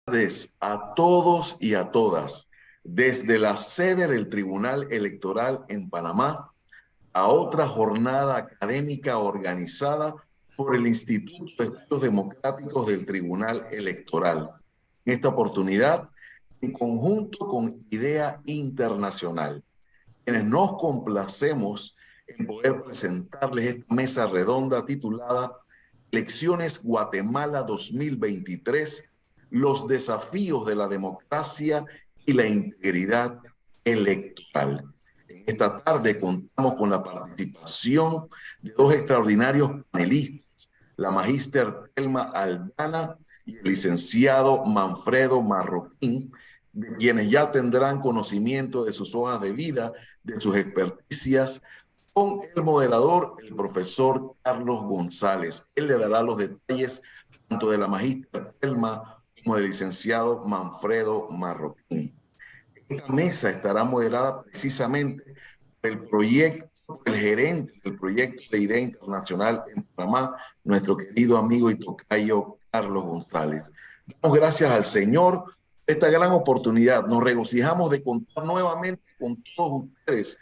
Tardes a todos y a todas, desde la sede del Tribunal Electoral en Panamá a otra jornada académica organizada por el Instituto de Estudios Democráticos del Tribunal Electoral. En esta oportunidad, en conjunto con IDEA Internacional, quienes nos complacemos en poder presentarles esta mesa redonda titulada Elecciones Guatemala 2023, los desafíos de la democracia y la integridad electoral. En esta tarde contamos con la participación de dos extraordinarios panelistas, la magíster Telma Aldana y el licenciado Manfredo Marroquín, de quienes ya tendrán conocimiento de sus hojas de vida, de sus experticias, con el moderador, el profesor Carlos González. Él le dará los detalles tanto de la magíster Telma como del licenciado Manfredo Marroquín. Esta mesa estará moderada precisamente por el gerente del proyecto de IDEA Internacional en Panamá, nuestro querido amigo y tocayo Carlos González. Damos gracias al Señor por esta gran oportunidad. Nos regocijamos de contar nuevamente con todos ustedes,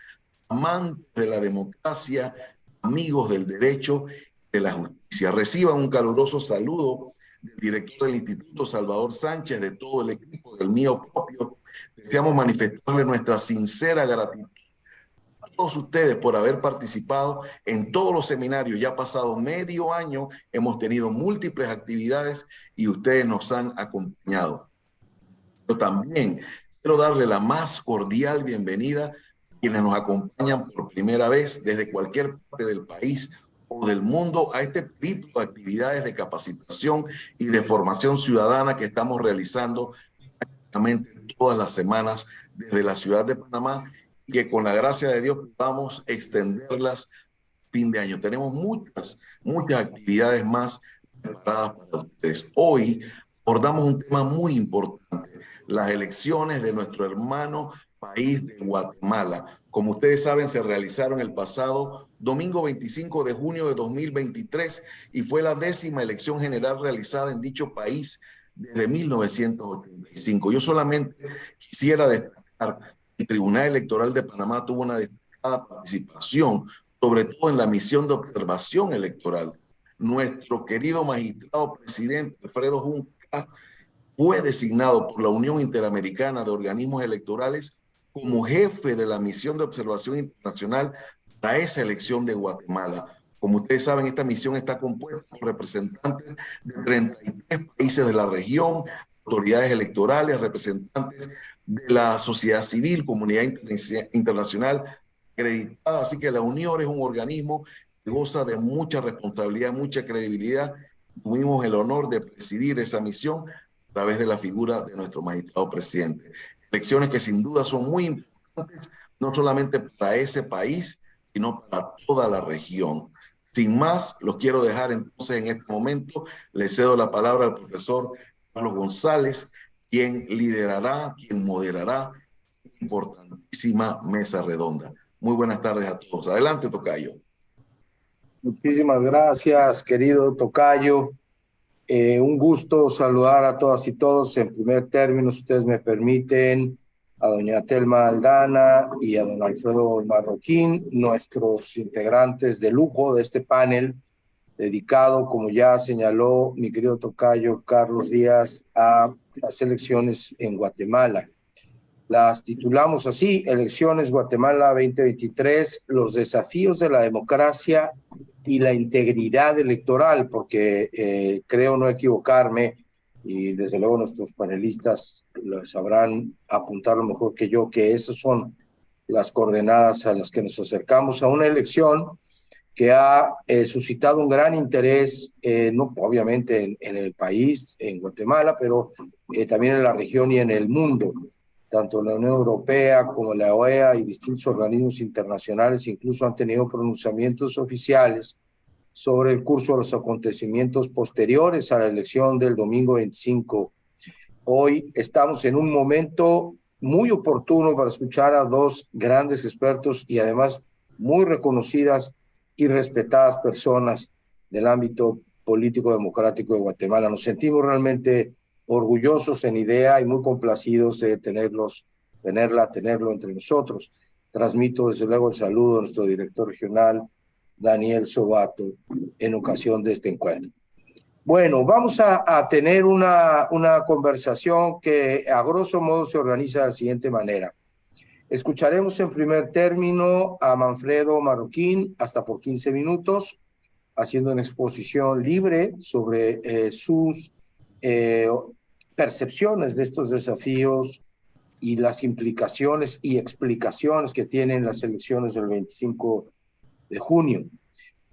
amantes de la democracia, amigos del derecho y de la justicia. Reciban un caluroso saludo del director del Instituto, Salvador Sánchez, de todo el equipo, del mío propio. Deseamos manifestarle nuestra sincera gratitud a todos ustedes por haber participado en todos los seminarios. Ya ha pasado medio año, hemos tenido múltiples actividades y ustedes nos han acompañado. Pero también quiero darle la más cordial bienvenida a quienes nos acompañan por primera vez desde cualquier parte del país o del mundo a este tipo de actividades de capacitación y de formación ciudadana que estamos realizando prácticamente todas las semanas desde la ciudad de Panamá, y que con la gracia de Dios podamos extenderlas fin de año. Tenemos muchas actividades más preparadas para ustedes. Hoy abordamos un tema muy importante, las elecciones de nuestro hermano país de Guatemala. Como ustedes saben, se realizaron el pasado domingo 25 de junio de 2023 y fue la 10ª elección general realizada en dicho país desde 1985. Yo solamente quisiera destacar que el Tribunal Electoral de Panamá tuvo una destacada participación, sobre todo en la misión de observación electoral. Nuestro querido magistrado presidente Alfredo Junca fue designado por la Unión Interamericana de Organismos Electorales como jefe de la misión de observación internacional para esa elección de Guatemala. Como ustedes saben, esta misión está compuesta por representantes de 33 países de la región, autoridades electorales, representantes de la sociedad civil, comunidad internacional acreditada. Así que la Unión es un organismo que goza de mucha responsabilidad, mucha credibilidad. Tuvimos el honor de presidir esa misión a través de la figura de nuestro magistrado presidente. Elecciones que sin duda son muy importantes, no solamente para ese país, sino para toda la región. Sin más, los quiero dejar entonces en este momento. Le cedo la palabra al profesor Carlos González, quien liderará, quien moderará esta importantísima mesa redonda. Muy buenas tardes a todos. Adelante, tocayo. Muchísimas gracias, querido tocayo. Un gusto saludar a todas y todos. En primer término, si ustedes me permiten, a doña Telma Aldana y a don Alfredo Marroquín, nuestros integrantes de lujo de este panel, dedicado, como ya señaló mi querido tocayo Carlos Díaz, a las elecciones en Guatemala. Las titulamos así: Elecciones Guatemala 2023, los desafíos de la democracia y la integridad electoral, porque creo no equivocarme, y desde luego nuestros panelistas lo sabrán apuntar lo mejor que yo, que esas son las coordenadas a las que nos acercamos a una elección que ha suscitado un gran interés, no, obviamente en el país, en Guatemala, pero también en la región y en el mundo. Tanto la Unión Europea como la OEA y distintos organismos internacionales incluso han tenido pronunciamientos oficiales sobre el curso de los acontecimientos posteriores a la elección del domingo 25. Hoy estamos en un momento muy oportuno para escuchar a dos grandes expertos y además muy reconocidas y respetadas personas del ámbito político democrático de Guatemala. Nos sentimos realmente orgullosos en idea y muy complacidos de tenerlo entre nosotros. Transmito desde luego el saludo a nuestro director regional, Daniel Sobato, en ocasión de este encuentro. Bueno, vamos a tener una conversación que a grosso modo se organiza de la siguiente manera. Escucharemos en primer término a Manfredo Marroquín hasta por 15 minutos, haciendo una exposición libre sobre sus percepciones de estos desafíos y las implicaciones y explicaciones que tienen las elecciones del 25 de junio.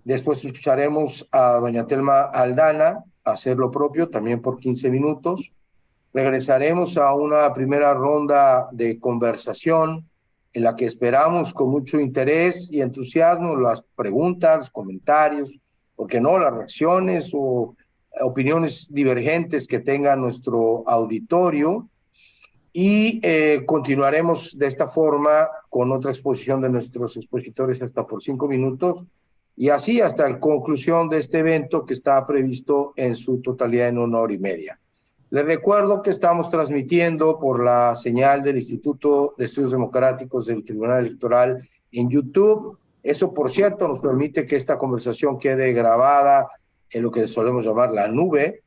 Después escucharemos a doña Telma Aldana hacer lo propio, también por 15 minutos. Regresaremos a una primera ronda de conversación en la que esperamos con mucho interés y entusiasmo las preguntas, los comentarios, ¿por qué no?, las reacciones o opiniones divergentes que tenga nuestro auditorio. Y continuaremos de esta forma con otra exposición de nuestros expositores hasta por 5 minutos y así hasta la conclusión de este evento que está previsto en su totalidad en 1 hora y media. Les recuerdo que estamos transmitiendo por la señal del Instituto de Estudios Democráticos del Tribunal Electoral en YouTube. Eso, por cierto, nos permite que esta conversación quede grabada en lo que solemos llamar la nube,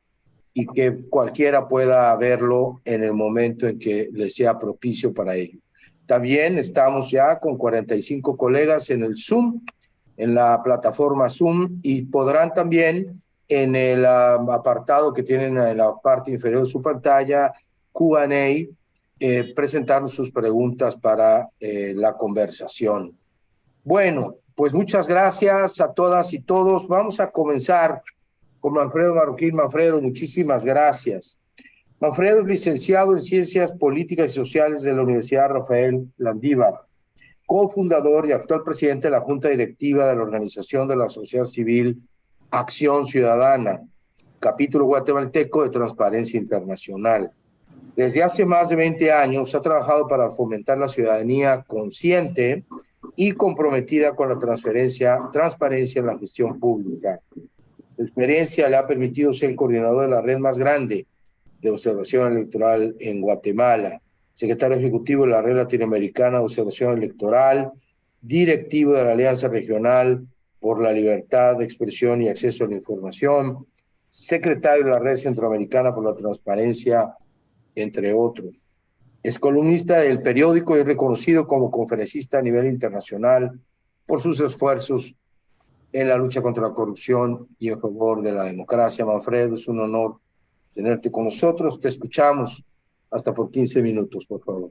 y que cualquiera pueda verlo en el momento en que le sea propicio para ello. También estamos ya con 45 colegas en el Zoom, en la plataforma Zoom, y podrán también en el apartado que tienen en la parte inferior de su pantalla, Q&A, presentar sus preguntas para la conversación. Bueno, pues muchas gracias a todas y todos. Vamos a comenzar con Manfredo Marroquín. Manfredo, muchísimas gracias. Manfredo es licenciado en Ciencias Políticas y Sociales de la Universidad Rafael Landívar, cofundador y actual presidente de la Junta Directiva de la Organización de la Sociedad Civil Acción Ciudadana, capítulo guatemalteco de Transparencia Internacional. Desde hace más de 20 años ha trabajado para fomentar la ciudadanía consciente y comprometida con la transparencia en la gestión pública. Su experiencia le ha permitido ser el coordinador de la red más grande de observación electoral en Guatemala, secretario ejecutivo de la Red Latinoamericana de Observación Electoral, directivo de la Alianza Regional por la Libertad de Expresión y Acceso a la Información, secretario de la Red Centroamericana por la Transparencia, entre otros. Es columnista del periódico y reconocido como conferencista a nivel internacional por sus esfuerzos en la lucha contra la corrupción y en favor de la democracia. Manfredo, es un honor tenerte con nosotros. Te escuchamos hasta por 15 minutos, por favor.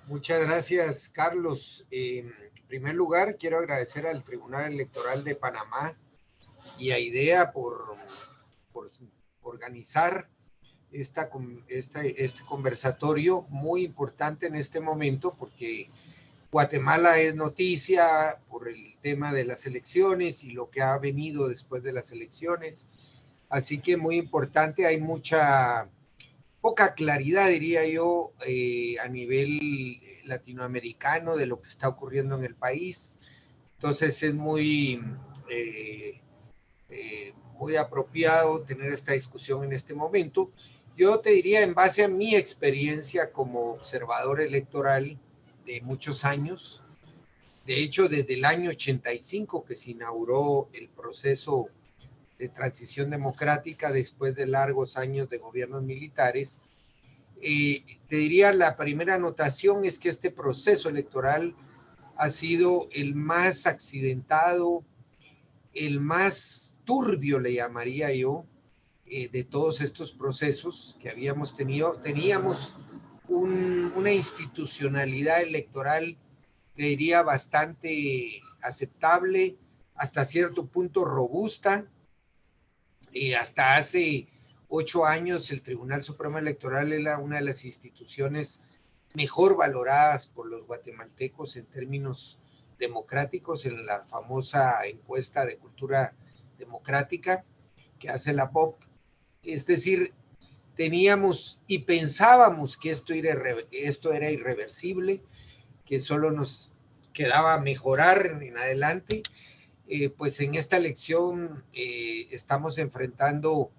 Muchas gracias, Carlos. En primer lugar, quiero agradecer al Tribunal Electoral de Panamá y a IDEA por organizar este conversatorio muy importante en este momento, porque Guatemala es noticia por el tema de las elecciones y lo que ha venido después de las elecciones. Así que muy importante, hay poca claridad, diría yo, a nivel latinoamericano de lo que está ocurriendo en el país. Entonces es muy apropiado tener esta discusión en este momento. Yo te diría, en base a mi experiencia como observador electoral de muchos años, de hecho desde el año 85 que se inauguró el proceso de transición democrática después de largos años de gobiernos militares, te diría, la primera anotación es que este proceso electoral ha sido el más accidentado, el más turbio, le llamaría yo, de todos estos procesos que habíamos tenido. Teníamos una institucionalidad electoral, le diría, bastante aceptable, hasta cierto punto robusta. Hasta hace 8 años el Tribunal Supremo Electoral era una de las instituciones mejor valoradas por los guatemaltecos en términos democráticos, en la famosa encuesta de cultura democrática que hace la POP. Es decir, teníamos y pensábamos que esto era irreversible, que solo nos quedaba mejorar en adelante. Pues en esta elección estamos enfrentando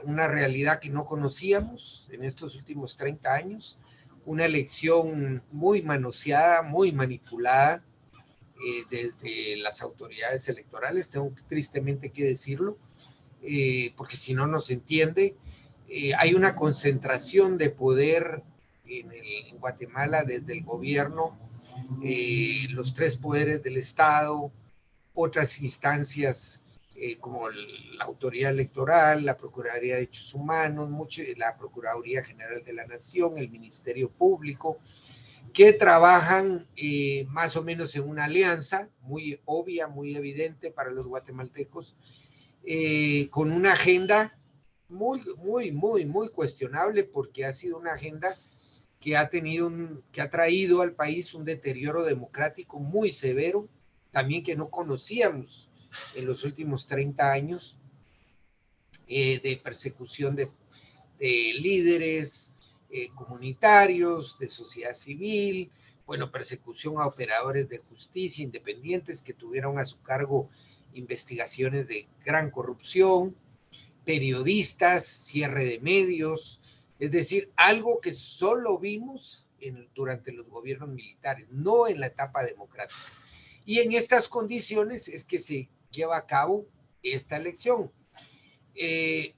una realidad que no conocíamos en estos últimos 30 años, una elección muy manoseada, muy manipulada desde las autoridades electorales, tengo tristemente que decirlo, porque si no, no se entiende. Hay una concentración de poder en Guatemala desde el gobierno, los tres poderes del Estado, otras instancias como la Autoridad Electoral, la Procuraduría de Derechos Humanos, la Procuraduría General de la Nación, el Ministerio Público, que trabajan más o menos en una alianza muy obvia, muy evidente para los guatemaltecos, con una agenda muy cuestionable, porque ha sido una agenda que ha traído al país un deterioro democrático muy severo, también que no conocíamos en los últimos 30 años, de persecución de líderes comunitarios, de sociedad civil, bueno, persecución a operadores de justicia independientes que tuvieron a su cargo investigaciones de gran corrupción, periodistas, cierre de medios, es decir, algo que solo vimos durante los gobiernos militares, no en la etapa democrática. Y en estas condiciones es que se lleva a cabo esta elección.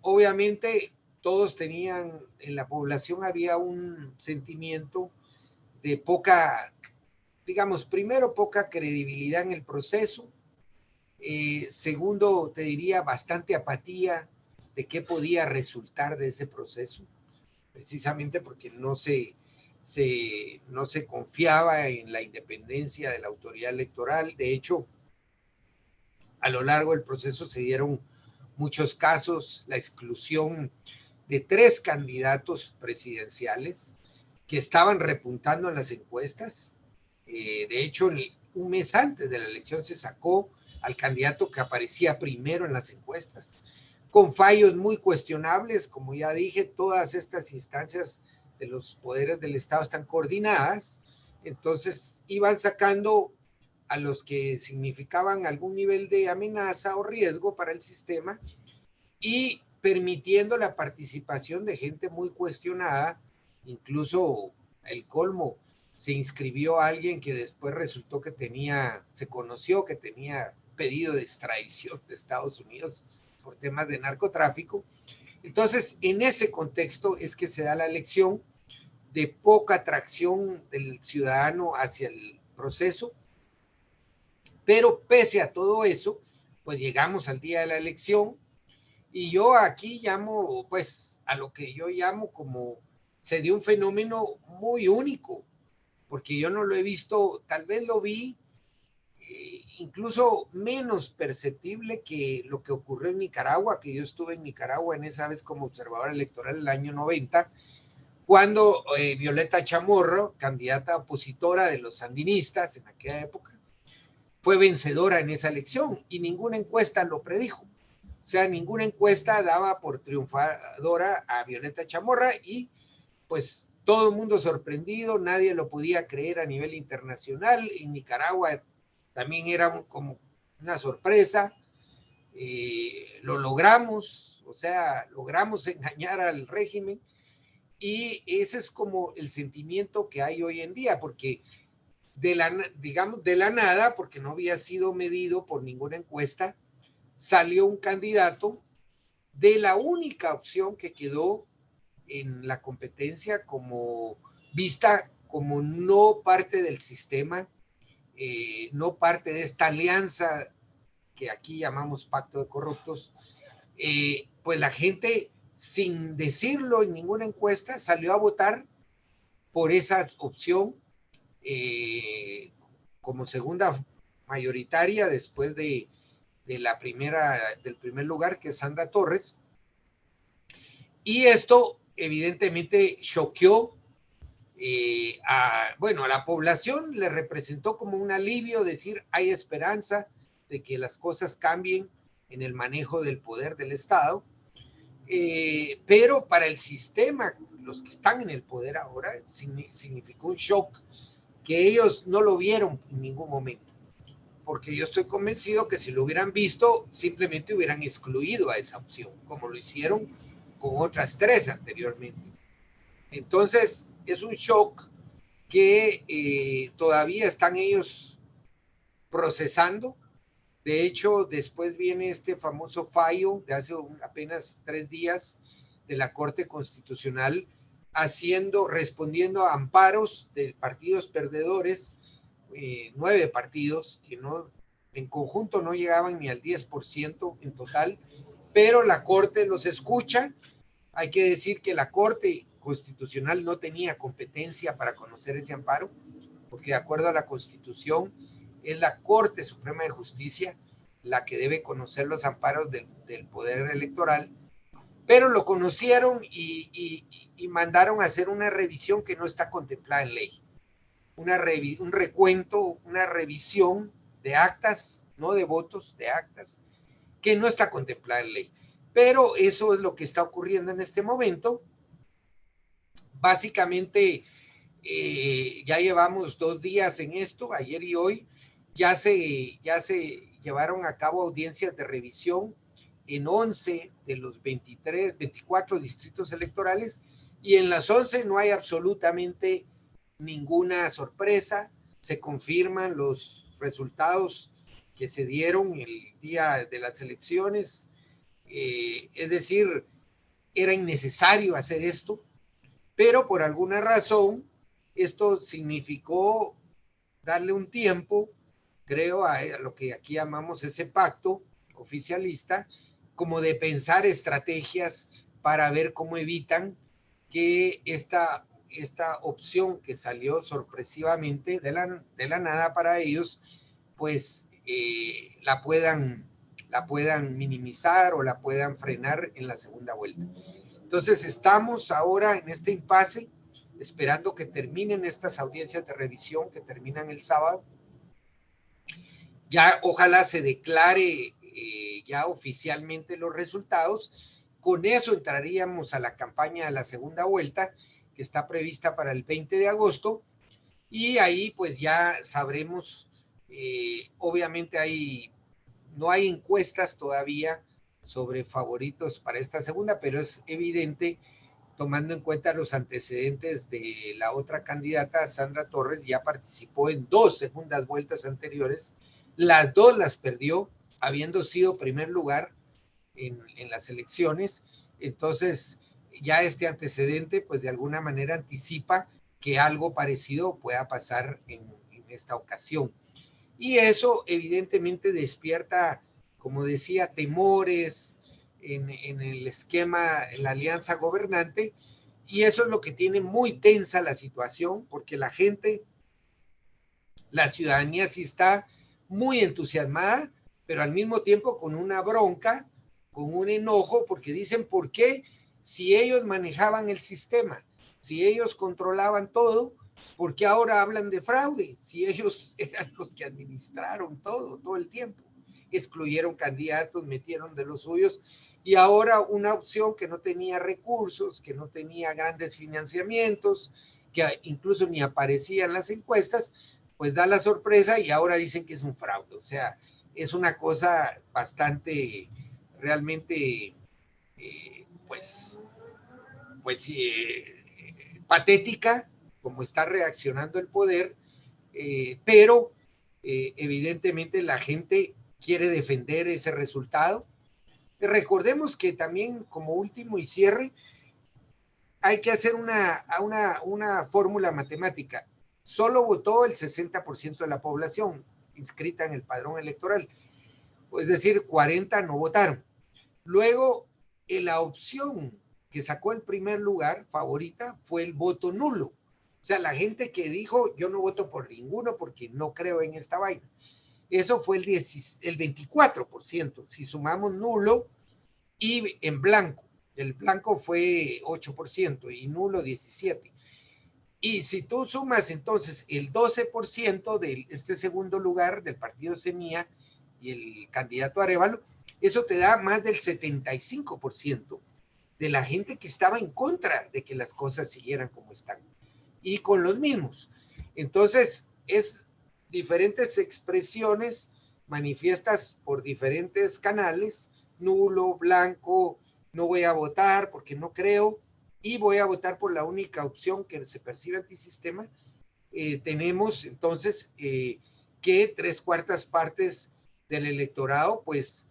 Obviamente todos tenían, en la población había un sentimiento de poca, digamos, primero poca credibilidad en el proceso, segundo, te diría, bastante apatía de qué podía resultar de ese proceso, precisamente porque no se confiaba en la independencia de la autoridad electoral. De hecho, a lo largo del proceso se dieron muchos casos, la exclusión de 3 candidatos presidenciales que estaban repuntando en las encuestas. De hecho, un mes antes de la elección se sacó al candidato que aparecía primero en las encuestas, con fallos muy cuestionables. Como ya dije, todas estas instancias de los poderes del Estado están coordinadas, entonces iban sacando a los que significaban algún nivel de amenaza o riesgo para el sistema y permitiendo la participación de gente muy cuestionada. Incluso el colmo, se inscribió a alguien que después resultó que se conoció que tenía pedido de extradición de Estados Unidos por temas de narcotráfico. Entonces, en ese contexto es que se da la elección, de poca atracción del ciudadano hacia el proceso, pero pese a todo eso, pues llegamos al día de la elección. Y yo aquí llamo, pues, a lo que yo llamo como se dio un fenómeno muy único, porque yo no lo he visto, tal vez lo vi incluso menos perceptible que lo que ocurrió en Nicaragua, que yo estuve en Nicaragua en esa vez como observador electoral en el año 90, cuando Violeta Chamorro, candidata opositora de los sandinistas en aquella época, fue vencedora en esa elección y ninguna encuesta lo predijo. O sea, ninguna encuesta daba por triunfadora a Violeta Chamorro y pues todo el mundo sorprendido, nadie lo podía creer a nivel internacional. En Nicaragua también era como una sorpresa. Lo logramos, o sea, logramos engañar al régimen, y ese es como el sentimiento que hay hoy en día, porque digamos, de la nada, porque no había sido medido por ninguna encuesta, salió un candidato de la única opción que quedó en la competencia como vista como no parte del sistema, no parte de esta alianza que aquí llamamos pacto de corruptos. Pues la gente, sin decirlo en ninguna encuesta, salió a votar por esa opción como segunda mayoritaria después del primer lugar, que es Sandra Torres. Y esto evidentemente choqueó a la población, le representó como un alivio decir hay esperanza de que las cosas cambien en el manejo del poder del Estado, pero para el sistema, los que están en el poder ahora, significó un shock que ellos no lo vieron en ningún momento. porque yo estoy convencido que si lo hubieran visto, simplemente hubieran excluido a esa opción, como lo hicieron con otras 3 anteriormente. Entonces, es un shock que todavía están ellos procesando. De hecho, después viene este famoso fallo de hace apenas 3 días de la Corte Constitucional respondiendo a amparos de partidos perdedores, 9 partidos que en conjunto no llegaban ni al 10% en total, pero la Corte los escucha. Hay que decir que la Corte Constitucional no tenía competencia para conocer ese amparo, porque de acuerdo a la Constitución es la Corte Suprema de Justicia la que debe conocer los amparos del Poder Electoral, pero lo conocieron y mandaron a hacer una revisión que no está contemplada en ley. Un recuento, una revisión de actas, no de votos, de actas, que no está contemplada en ley. Pero eso es lo que está ocurriendo en este momento. Básicamente, ya llevamos 2 días en esto, ayer y hoy. Ya se llevaron a cabo audiencias de revisión en 11 de los 24 distritos electorales, y en las 11 no hay absolutamente ninguna sorpresa. Se confirman los resultados que se dieron el día de las elecciones. Es decir, era innecesario hacer esto, pero por alguna razón esto significó darle un tiempo, creo, a lo que aquí llamamos ese pacto oficialista, como de pensar estrategias para ver cómo evitan que esta opción que salió sorpresivamente de la nada para ellos, pues la puedan minimizar o la puedan frenar en la segunda vuelta. Entonces estamos ahora en este impasse, esperando que terminen estas audiencias de revisión que terminan el sábado. Ya ojalá se declare ya oficialmente los resultados. Con eso entraríamos a la campaña de la segunda vuelta, que está prevista para el 20 de agosto, y ahí pues ya sabremos, obviamente no hay encuestas todavía sobre favoritos para esta segunda, pero es evidente, tomando en cuenta los antecedentes de la otra candidata, Sandra Torres, ya participó en 2 segundas vueltas anteriores, las 2 las perdió, habiendo sido primer lugar en las elecciones. Entonces, ya este antecedente, pues de alguna manera anticipa que algo parecido pueda pasar en esta ocasión. Y eso evidentemente despierta, como decía, temores en el esquema, en la alianza gobernante, y eso es lo que tiene muy tensa la situación, porque la gente, la ciudadanía sí está muy entusiasmada, pero al mismo tiempo con una bronca, con un enojo, porque dicen, ¿por qué si ellos manejaban el sistema, si ellos controlaban todo, ¿por qué ahora hablan de fraude? Si ellos eran los que administraron todo el tiempo. Excluyeron candidatos, metieron de los suyos, y ahora una opción que no tenía recursos, que no tenía grandes financiamientos, que incluso ni aparecía en las encuestas, pues da la sorpresa y ahora dicen que es un fraude. O sea, es una cosa bastante, realmente, patética, como está reaccionando el poder, pero evidentemente la gente quiere defender ese resultado. Recordemos que también, como último y cierre, hay que hacer una fórmula matemática. Solo votó el 60% de la población inscrita en el padrón electoral, es decir, 40 no votaron. Luego, la opción que sacó el primer lugar, favorita, fue el voto nulo. O sea, la gente que dijo, yo no voto por ninguno porque no creo en esta vaina. Eso fue el 24%, si sumamos nulo y en blanco. El blanco fue 8% y nulo 17%. Y si tú sumas entonces el 12% de este segundo lugar del partido Semilla y el candidato Arévalo, eso te da más del 75% de la gente que estaba en contra de que las cosas siguieran como están. Y con los mismos. Entonces, es diferentes expresiones manifiestas por diferentes canales, nulo, blanco, no voy a votar porque no creo, y voy a votar por la única opción que se percibe antisistema, tenemos entonces que 3/4 partes del electorado pues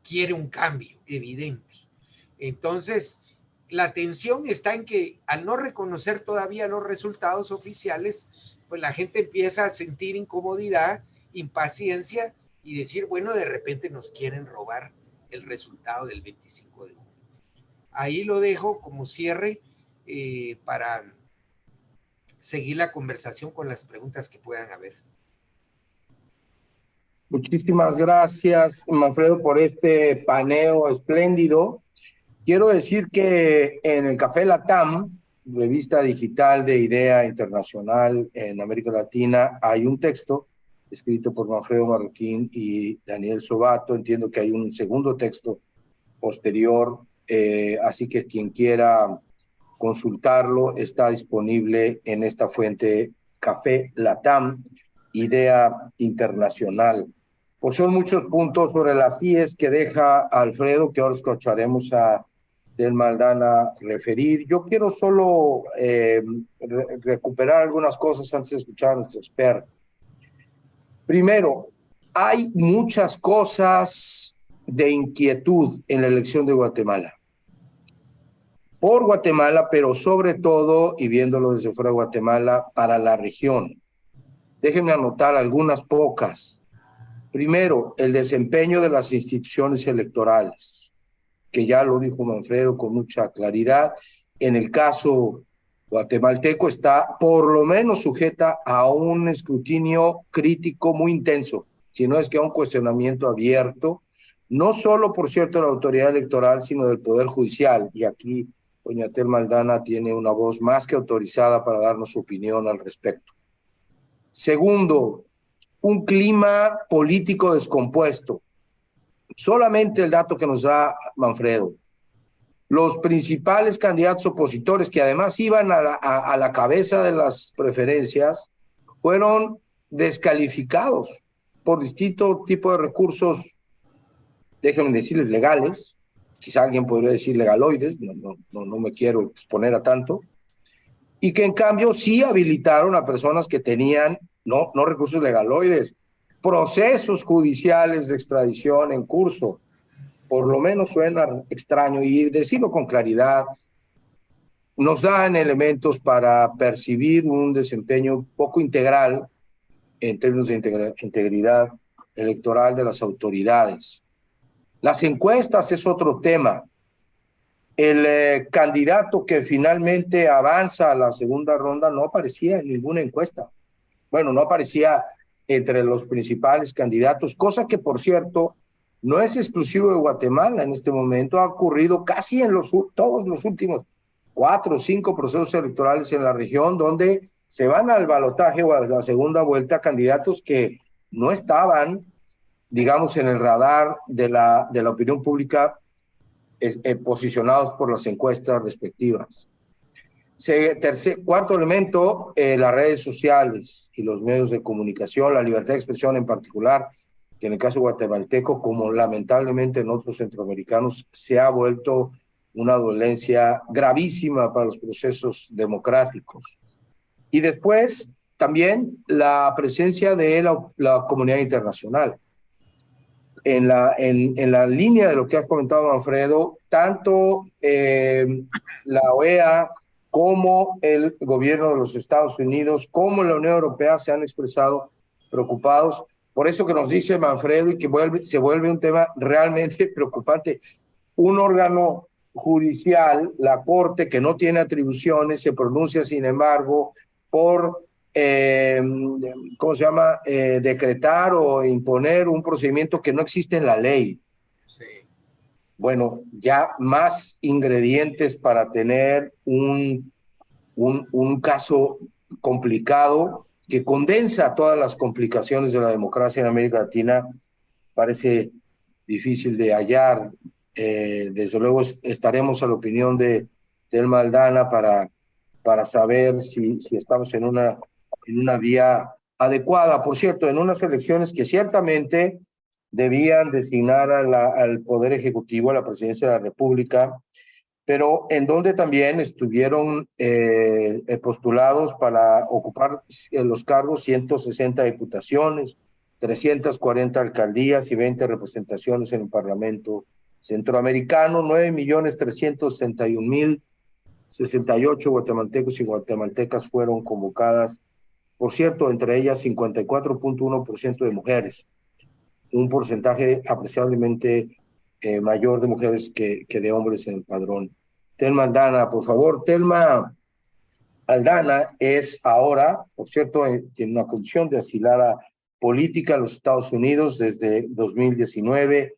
quiere un cambio evidente. Entonces, la tensión está en que al no reconocer todavía los resultados oficiales, pues la gente empieza a sentir incomodidad, impaciencia y decir, bueno, de repente nos quieren robar el resultado del 25 de junio. Ahí lo dejo como cierre para seguir la conversación con las preguntas que puedan haber. Muchísimas gracias, Manfredo, por este paneo espléndido. Quiero decir que en el Café Latam, revista digital de idea internacional en América Latina, hay un texto escrito por Manfredo Marroquín y Daniel Sobato. Entiendo que hay un segundo texto posterior, así que quien quiera consultarlo está disponible en esta fuente Café Latam, idea internacional. Pues son muchos puntos sobre las CIES que deja Alfredo, que ahora escucharemos a Telma Aldana referir. Yo quiero solo recuperar algunas cosas antes de escuchar a nuestro experto. Primero, hay muchas cosas de inquietud en la elección de Guatemala. Por Guatemala, pero sobre todo, y viéndolo desde fuera de Guatemala, para la región. Déjenme anotar algunas pocas. Primero, el desempeño de las instituciones electorales, que ya lo dijo Manfredo con mucha claridad. En el caso guatemalteco está por lo menos sujeta a un escrutinio crítico muy intenso, si no es que a un cuestionamiento abierto, no solo, por cierto, de la autoridad electoral, sino del Poder Judicial. Y aquí doña Telma Aldana tiene una voz más que autorizada para darnos su opinión al respecto. Segundo, un clima político descompuesto. Solamente el dato que nos da Manfredo. Los principales candidatos opositores, que además iban a la cabeza de las preferencias, fueron descalificados por distinto tipo de recursos, déjenme decirles, legales. Quizá alguien podría decir legaloides, no me quiero exponer a tanto, y que en cambio sí habilitaron a personas que tenían, no recursos legaloides, procesos judiciales de extradición en curso. Por lo menos suena extraño, y decirlo con claridad, nos dan elementos para percibir un desempeño poco integral en términos de integridad electoral de las autoridades. Las encuestas es otro tema. El candidato que finalmente avanza a la segunda ronda no aparecía en ninguna encuesta. Bueno, no aparecía entre los principales candidatos, cosa que, por cierto, no es exclusivo de Guatemala en este momento. Ha ocurrido casi en todos los últimos 4 o 5 procesos electorales en la región, donde se van al balotaje o a la segunda vuelta candidatos que no estaban, digamos, en el radar de la opinión pública, posicionados por las encuestas respectivas. Cuarto elemento, las redes sociales y los medios de comunicación, la libertad de expresión en particular, que en el caso guatemalteco, como lamentablemente en otros centroamericanos, se ha vuelto una dolencia gravísima para los procesos democráticos. Y después, también la presencia de la comunidad internacional. En la línea de lo que has comentado, Manfredo, tanto la OEA como el gobierno de los Estados Unidos, como la Unión Europea se han expresado preocupados por esto que nos dice Manfredo, y que se vuelve un tema realmente preocupante. Un órgano judicial, la Corte, que no tiene atribuciones, se pronuncia, sin embargo, por ¿cómo se llama? Decretar o imponer un procedimiento que no existe en la ley. Sí. Bueno, ya más ingredientes para tener un caso complicado que condensa todas las complicaciones de la democracia en América Latina. Parece difícil de hallar. Desde luego estaremos a la opinión de Telma Aldana para saber si estamos en una vía adecuada. Por cierto, en unas elecciones que ciertamente debían designar al Poder Ejecutivo, a la Presidencia de la República, pero en donde también estuvieron postulados para ocupar los cargos 160 diputaciones, 340 alcaldías y 20 representaciones en el Parlamento Centroamericano. 9.361.068 guatemaltecos y guatemaltecas fueron convocadas. Por cierto, entre ellas 54.1% de mujeres, un porcentaje apreciablemente mayor de mujeres que de hombres en el padrón. Telma Aldana, por favor. Telma Aldana es ahora, por cierto, tiene una condición de asilada política en los Estados Unidos desde 2019,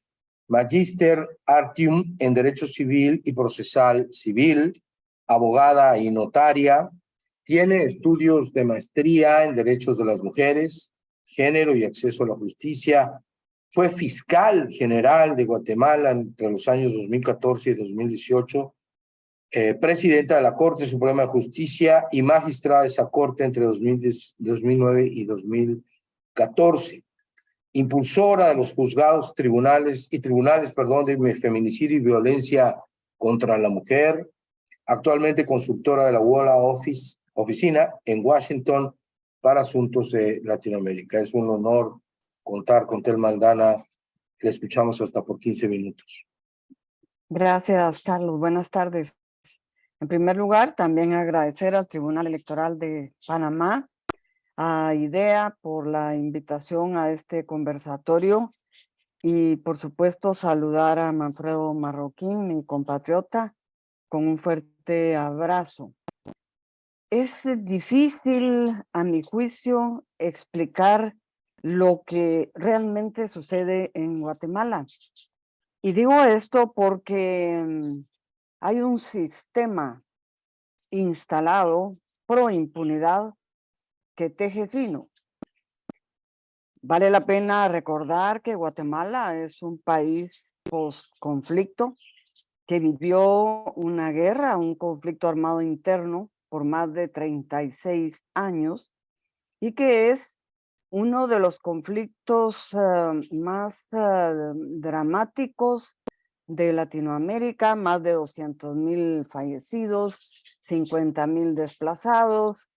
Magíster Artium en Derecho Civil y Procesal Civil, abogada y notaria, tiene estudios de maestría en Derechos de las Mujeres, Género y Acceso a la Justicia. Fue fiscal general de Guatemala entre los años 2014 y 2018, presidenta de la Corte Suprema de Justicia y magistrada de esa Corte entre 2009 y 2014. Impulsora de los juzgados, tribunales de feminicidio y violencia contra la mujer. Actualmente consultora de la WOLA Oficina en Washington para asuntos de Latinoamérica. Es un honor contar con Telma Aldana. Le escuchamos hasta por 15 minutos. Gracias, Carlos. Buenas tardes. En primer lugar, también agradecer al Tribunal Electoral de Panamá, a IDEA por la invitación a este conversatorio y, por supuesto, saludar a Manfredo Marroquín, mi compatriota, con un fuerte abrazo. Es difícil, a mi juicio, explicar lo que realmente sucede en Guatemala. Y digo esto porque hay un sistema instalado pro impunidad que teje fino. Vale la pena recordar que Guatemala es un país post-conflicto que vivió una guerra, un conflicto armado interno por más de 36 años y que es uno de los conflictos más dramáticos de Latinoamérica, más de 200,000 fallecidos, 50,000 desplazados,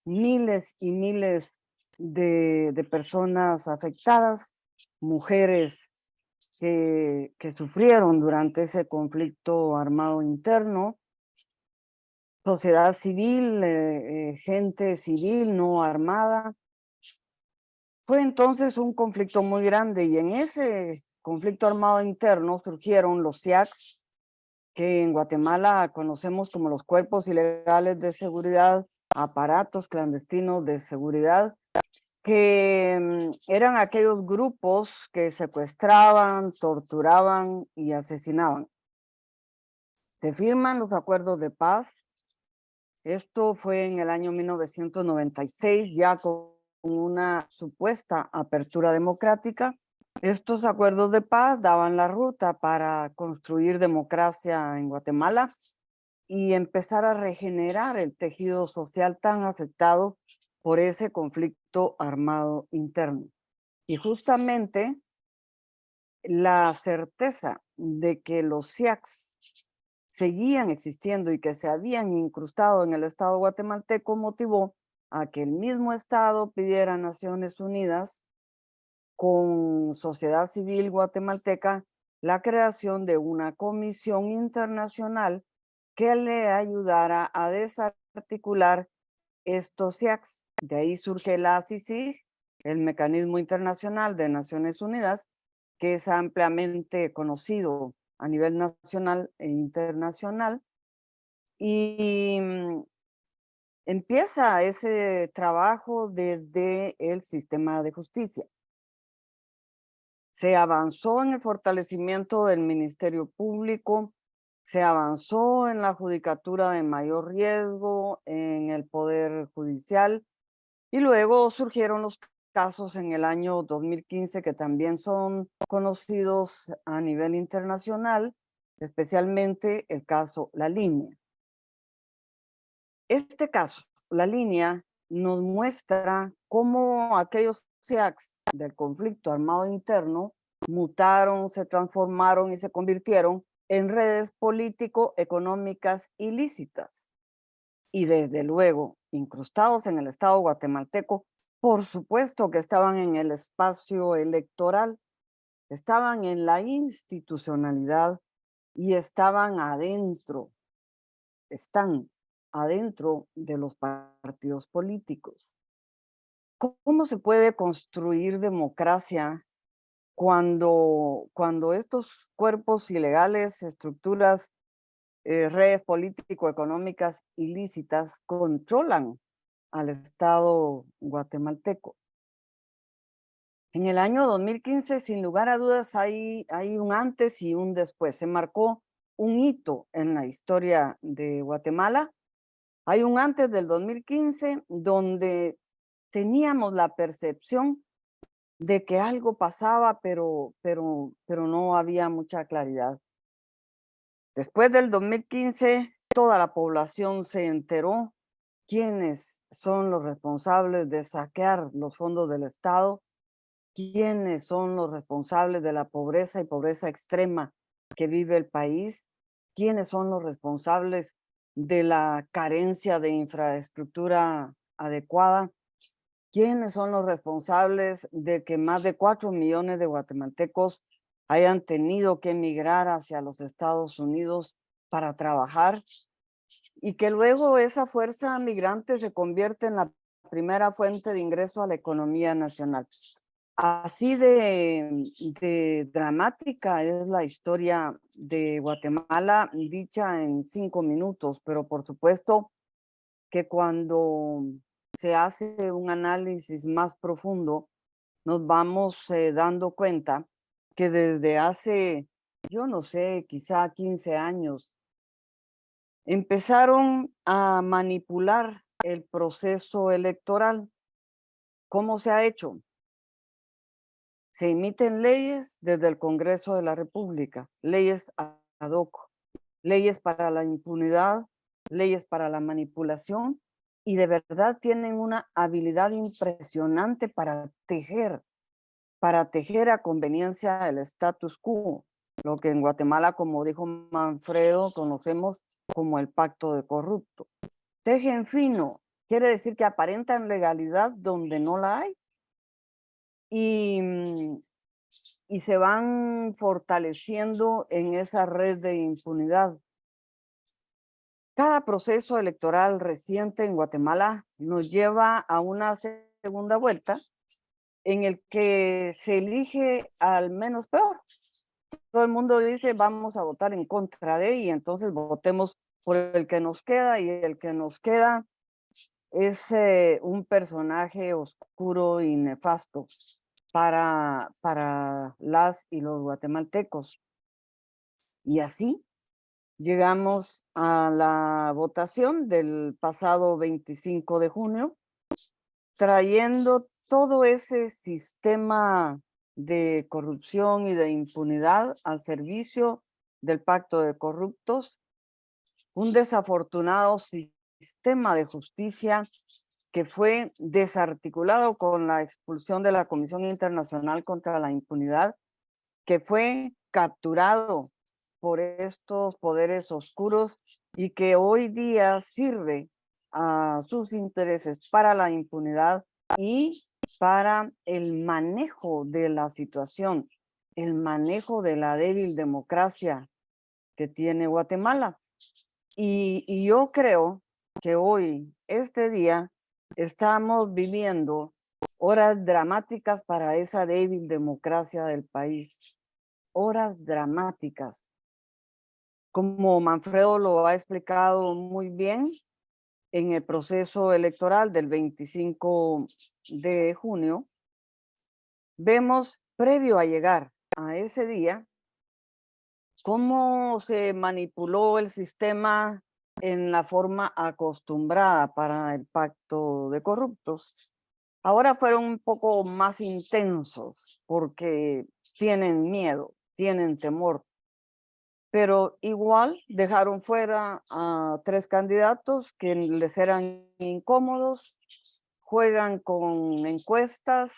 miles y miles de personas afectadas, mujeres que sufrieron durante ese conflicto armado interno, sociedad civil, gente civil no armada. Fue entonces un conflicto muy grande y en ese conflicto armado interno surgieron los SIACs, que en Guatemala conocemos como los cuerpos ilegales de seguridad, aparatos clandestinos de seguridad, que eran aquellos grupos que secuestraban, torturaban y asesinaban. Se firman los acuerdos de paz. Esto fue en el año 1996, ya con una supuesta apertura democrática. Estos acuerdos de paz daban la ruta para construir democracia en Guatemala y empezar a regenerar el tejido social tan afectado por ese conflicto armado interno. Y justamente la certeza de que los SIACs seguían existiendo y que se habían incrustado en el Estado guatemalteco motivó a que el mismo Estado pidiera a Naciones Unidas con sociedad civil guatemalteca la creación de una comisión internacional que le ayudara a desarticular estos SIACs. De ahí surge la CICIG, el Mecanismo Internacional de Naciones Unidas, que es ampliamente conocido a nivel nacional e internacional. Y empieza ese trabajo desde el sistema de justicia. Se avanzó en el fortalecimiento del Ministerio Público, se avanzó en la judicatura de mayor riesgo, en el Poder Judicial, y luego surgieron los casos en el año 2015 que también son conocidos a nivel internacional, especialmente el caso La Línea. Este caso, La Línea, nos muestra cómo aquellos SIACs del conflicto armado interno mutaron, se transformaron y se convirtieron en redes político-económicas ilícitas. Y desde luego, incrustados en el Estado guatemalteco, por supuesto que estaban en el espacio electoral, estaban en la institucionalidad y estaban adentro, están adentro de los partidos políticos. ¿Cómo se puede construir democracia cuando estos cuerpos ilegales, estructuras, redes político-económicas ilícitas controlan al Estado guatemalteco? En el año 2015, sin lugar a dudas, hay un antes y un después. Se marcó un hito en la historia de Guatemala. Hay un antes del 2015 donde teníamos la percepción de que algo pasaba, pero no había mucha claridad. Después del 2015, toda la población se enteró quiénes son los responsables de saquear los fondos del Estado, quiénes son los responsables de la pobreza y pobreza extrema que vive el país, quiénes son los responsables de la carencia de infraestructura adecuada, quiénes son los responsables de que más de 4 millones de guatemaltecos hayan tenido que emigrar hacia los Estados Unidos para trabajar y que luego esa fuerza migrante se convierte en la primera fuente de ingreso a la economía nacional. Así de dramática es la historia de Guatemala, dicha en 5 minutos, pero por supuesto que cuando se hace un análisis más profundo, nos vamos dando cuenta que desde hace, yo no sé, quizá 15 años, empezaron a manipular el proceso electoral. ¿Cómo se ha hecho? Se emiten leyes desde el Congreso de la República, leyes ad hoc, leyes para la impunidad, leyes para la manipulación, y de verdad tienen una habilidad impresionante para tejer a conveniencia el status quo, lo que en Guatemala, como dijo Manfredo, conocemos como el pacto de corrupto. Tejen fino, quiere decir que aparentan legalidad donde no la hay. Y se van fortaleciendo en esa red de impunidad. Cada proceso electoral reciente en Guatemala nos lleva a una segunda vuelta en el que se elige al menos peor. Todo el mundo dice vamos a votar en contra de, y entonces votemos por el que nos queda, y el que nos queda es un personaje oscuro y nefasto para las y los guatemaltecos. Y así llegamos a la votación del pasado 25 de junio, trayendo todo ese sistema de corrupción y de impunidad al servicio del pacto de corruptos, un desafortunado sistema de justicia que fue desarticulado con la expulsión de la Comisión Internacional contra la Impunidad, que fue capturado por estos poderes oscuros y que hoy día sirve a sus intereses para la impunidad y para el manejo de la situación, el manejo de la débil democracia que tiene Guatemala. Y yo creo que hoy, este día, estamos viviendo horas dramáticas para esa débil democracia del país. Horas dramáticas. Como Manfredo lo ha explicado muy bien, en el proceso electoral del 25 de junio, vemos, previo a llegar a ese día, cómo se manipuló el sistema en la forma acostumbrada para el pacto de corruptos. Ahora fueron un poco más intensos porque tienen miedo, tienen temor, pero igual dejaron fuera a 3 candidatos que les eran incómodos, juegan con encuestas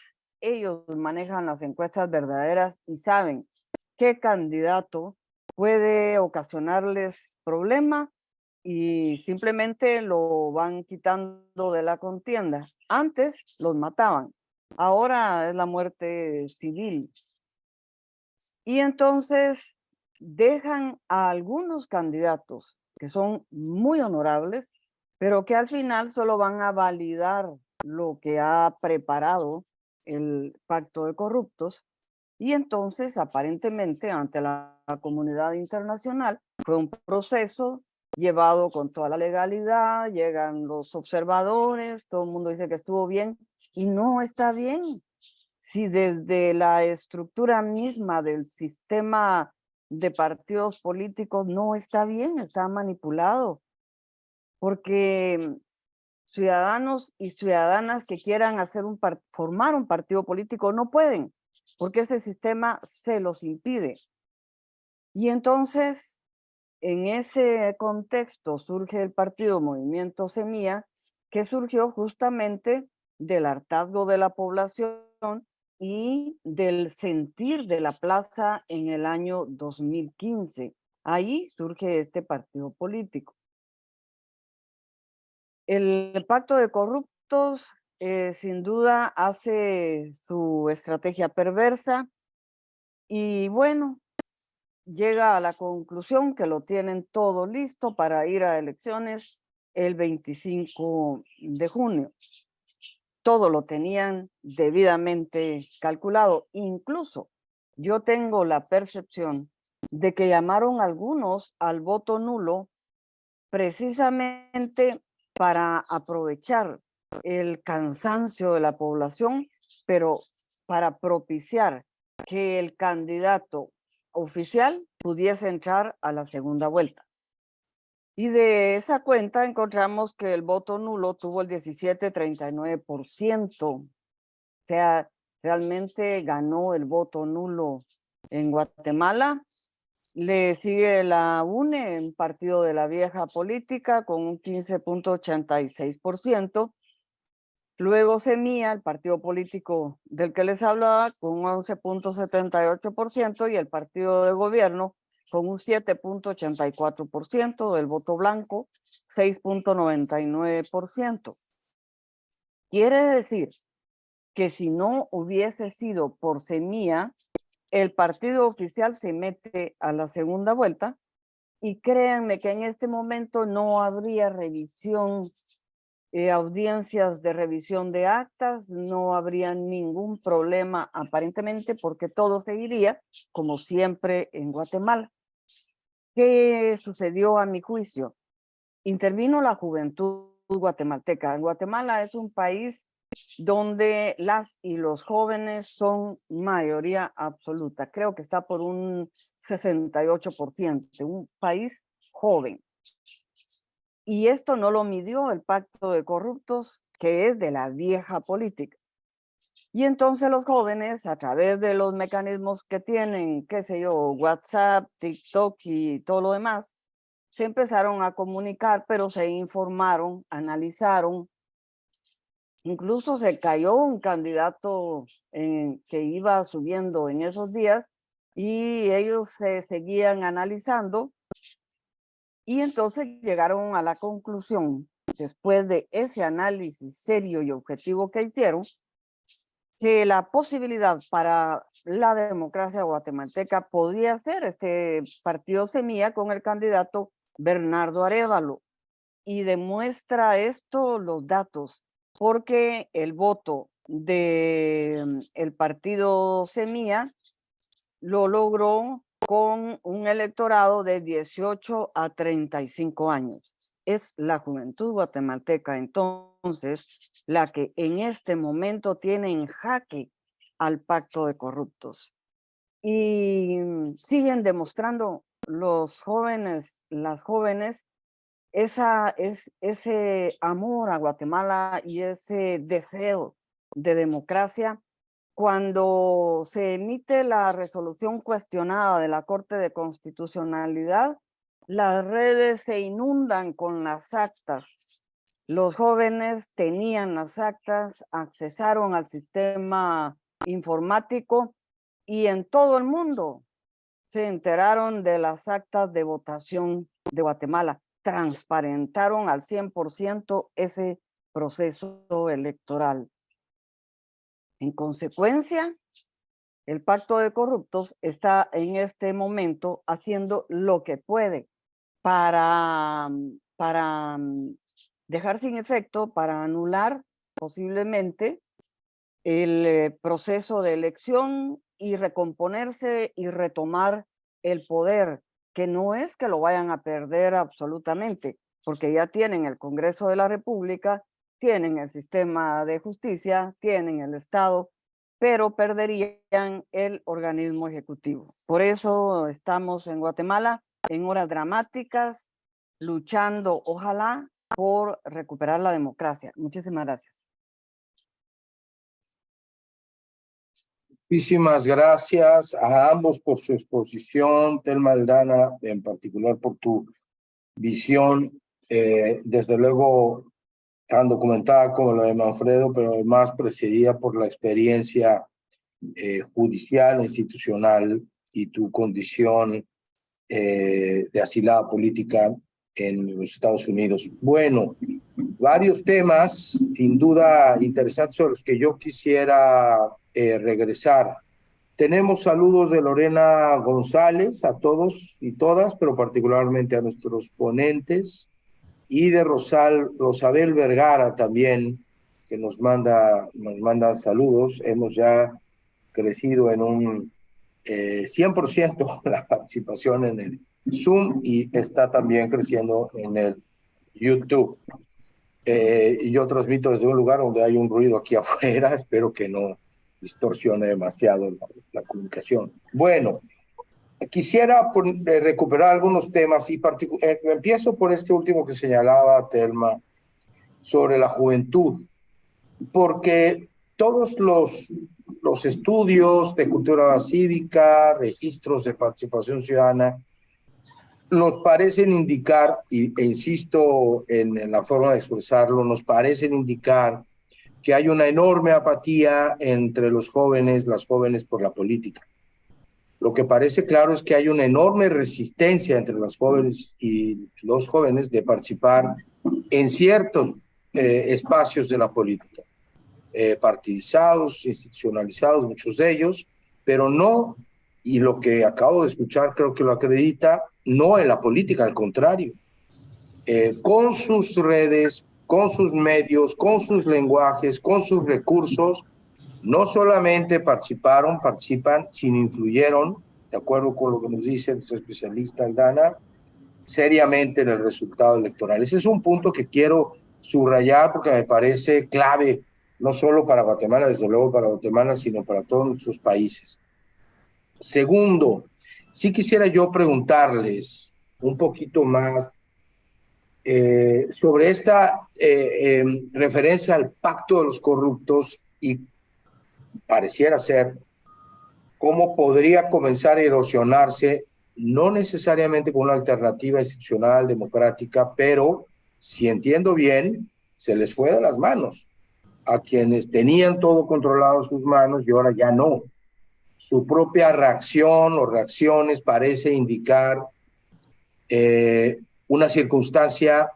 ellos manejan las encuestas verdaderas y saben qué candidato puede ocasionarles problema y simplemente lo van quitando de la contienda. Antes los mataban, ahora es la muerte civil. Y entonces dejan a algunos candidatos que son muy honorables, pero que al final solo van a validar lo que ha preparado el pacto de corruptos. Y entonces, aparentemente, ante la comunidad internacional, fue un proceso llevado con toda la legalidad, llegan los observadores, todo el mundo dice que estuvo bien, y no está bien. Si desde la estructura misma del sistema de partidos políticos no está bien, está manipulado, porque ciudadanos y ciudadanas que quieran formar un partido político no pueden, porque ese sistema se los impide. Y entonces, en ese contexto surge el partido Movimiento Semilla, que surgió justamente del hartazgo de la población y del sentir de la plaza en el año 2015. Ahí surge este partido político. El pacto de corruptos sin duda hace su estrategia perversa y bueno, llega a la conclusión que lo tienen todo listo para ir a elecciones el 25 de junio. Todo lo tenían debidamente calculado. Incluso yo tengo la percepción de que llamaron algunos al voto nulo precisamente para aprovechar el cansancio de la población, pero para propiciar que el candidato oficial pudiese entrar a la segunda vuelta. Y de esa cuenta encontramos que el voto nulo tuvo el 17,39%. O sea, realmente ganó el voto nulo en Guatemala. Le sigue la UNE, un partido de la vieja política, con un 15,86%. Luego Semilla, el partido político del que les hablaba, con un 11,78%, y el partido de gobierno con un 7,84% del voto blanco, 6,99%. Quiere decir que si no hubiese sido por Semilla, el partido oficial se mete a la segunda vuelta y créanme que en este momento no habría revisión, audiencias de revisión de actas, no habría ningún problema aparentemente porque todo seguiría como siempre en Guatemala. ¿Qué sucedió a mi juicio? Intervino la juventud guatemalteca. Guatemala es un país donde las y los jóvenes son mayoría absoluta. Creo que está por un 68%, un país joven. Y esto no lo midió el pacto de corruptos, que es de la vieja política. Y entonces los jóvenes, a través de los mecanismos que tienen, qué sé yo, WhatsApp, TikTok y todo lo demás, se empezaron a comunicar, pero se informaron, analizaron. Incluso se cayó un candidato que iba subiendo en esos días y ellos se seguían analizando y entonces llegaron a la conclusión, después de ese análisis serio y objetivo que hicieron, que la posibilidad para la democracia guatemalteca podía ser este partido Semilla con el candidato Bernardo Arévalo. Y demuestra esto los datos, porque el voto del partido Semilla lo logró con un electorado de 18 a 35 años. Es la juventud guatemalteca entonces la que en este momento tiene en jaque al pacto de corruptos. Y siguen demostrando los jóvenes, las jóvenes, ese amor a Guatemala y ese deseo de democracia. Cuando se emite la resolución cuestionada de la Corte de Constitucionalidad, las redes se inundan con las actas. Los jóvenes tenían las actas, accesaron al sistema informático y en todo el mundo se enteraron de las actas de votación de Guatemala. Transparentaron al 100% ese proceso electoral. En consecuencia, el Pacto de Corruptos está en este momento haciendo lo que puede para dejar sin efecto, para anular posiblemente el proceso de elección y recomponerse y retomar el poder, que no es que lo vayan a perder absolutamente, porque ya tienen el Congreso de la República, tienen el sistema de justicia, tienen el Estado, pero perderían el organismo ejecutivo. Por eso estamos en Guatemala en horas dramáticas, luchando, ojalá, por recuperar la democracia. Muchísimas gracias. Muchísimas gracias a ambos por su exposición, Telma Aldana, en particular por tu visión, desde luego tan documentada como la de Manfredo, pero además precedida por la experiencia judicial, institucional y tu condición de asilada política en los Estados Unidos. Bueno, varios temas, sin duda interesantes, sobre los que yo quisiera regresar. Tenemos saludos de Lorena González a todos y todas, pero particularmente a nuestros ponentes, y de Rosabel Vergara también, que nos manda saludos. Hemos ya crecido en un 100% la participación en el Zoom y está también creciendo en el YouTube. Y yo transmito desde un lugar donde hay un ruido aquí afuera, espero que no distorsione demasiado la comunicación. Bueno, quisiera recuperar algunos temas y empiezo por este último que señalaba Telma sobre la juventud, porque todos los estudios de cultura cívica, registros de participación ciudadana, nos parecen indicar, e insisto en la forma de expresarlo, nos parecen indicar que hay una enorme apatía entre los jóvenes, las jóvenes por la política. Lo que parece claro es que hay una enorme resistencia entre las jóvenes y los jóvenes de participar en ciertos espacios de la política, partidizados, institucionalizados, muchos de ellos, pero no, y lo que acabo de escuchar creo que lo acredita, no en la política, al contrario, con sus redes, con sus medios, con sus lenguajes, con sus recursos, no solamente participan, sino influyeron, de acuerdo con lo que nos dice nuestro especialista Aldana, seriamente en el resultado electoral. Ese es un punto que quiero subrayar porque me parece clave, no solo para Guatemala, desde luego para Guatemala, sino para todos nuestros países. Segundo, sí quisiera yo preguntarles un poquito más sobre esta referencia al pacto de los corruptos y pareciera ser cómo podría comenzar a erosionarse, no necesariamente con una alternativa institucional democrática, pero si entiendo bien, se les fue de las manos a quienes tenían todo controlado en sus manos y ahora ya no. Su propia reacción o reacciones parece indicar una circunstancia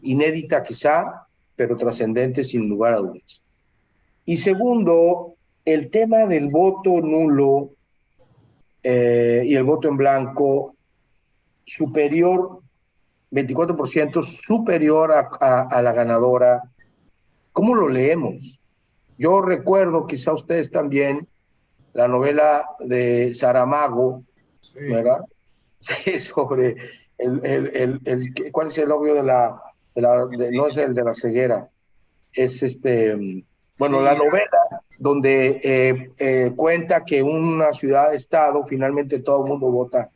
inédita quizá, pero trascendente sin lugar a dudas. Y segundo, el tema del voto nulo y el voto en blanco superior, 24% superior a la ganadora. ¿Cómo lo leemos? Yo recuerdo, quizá ustedes también, la novela de Saramago, sí, ¿verdad? Sobre ¿cuál es el logro no es el de la ceguera, es bueno, sí, la novela donde cuenta que una ciudad-estado finalmente todo el mundo vota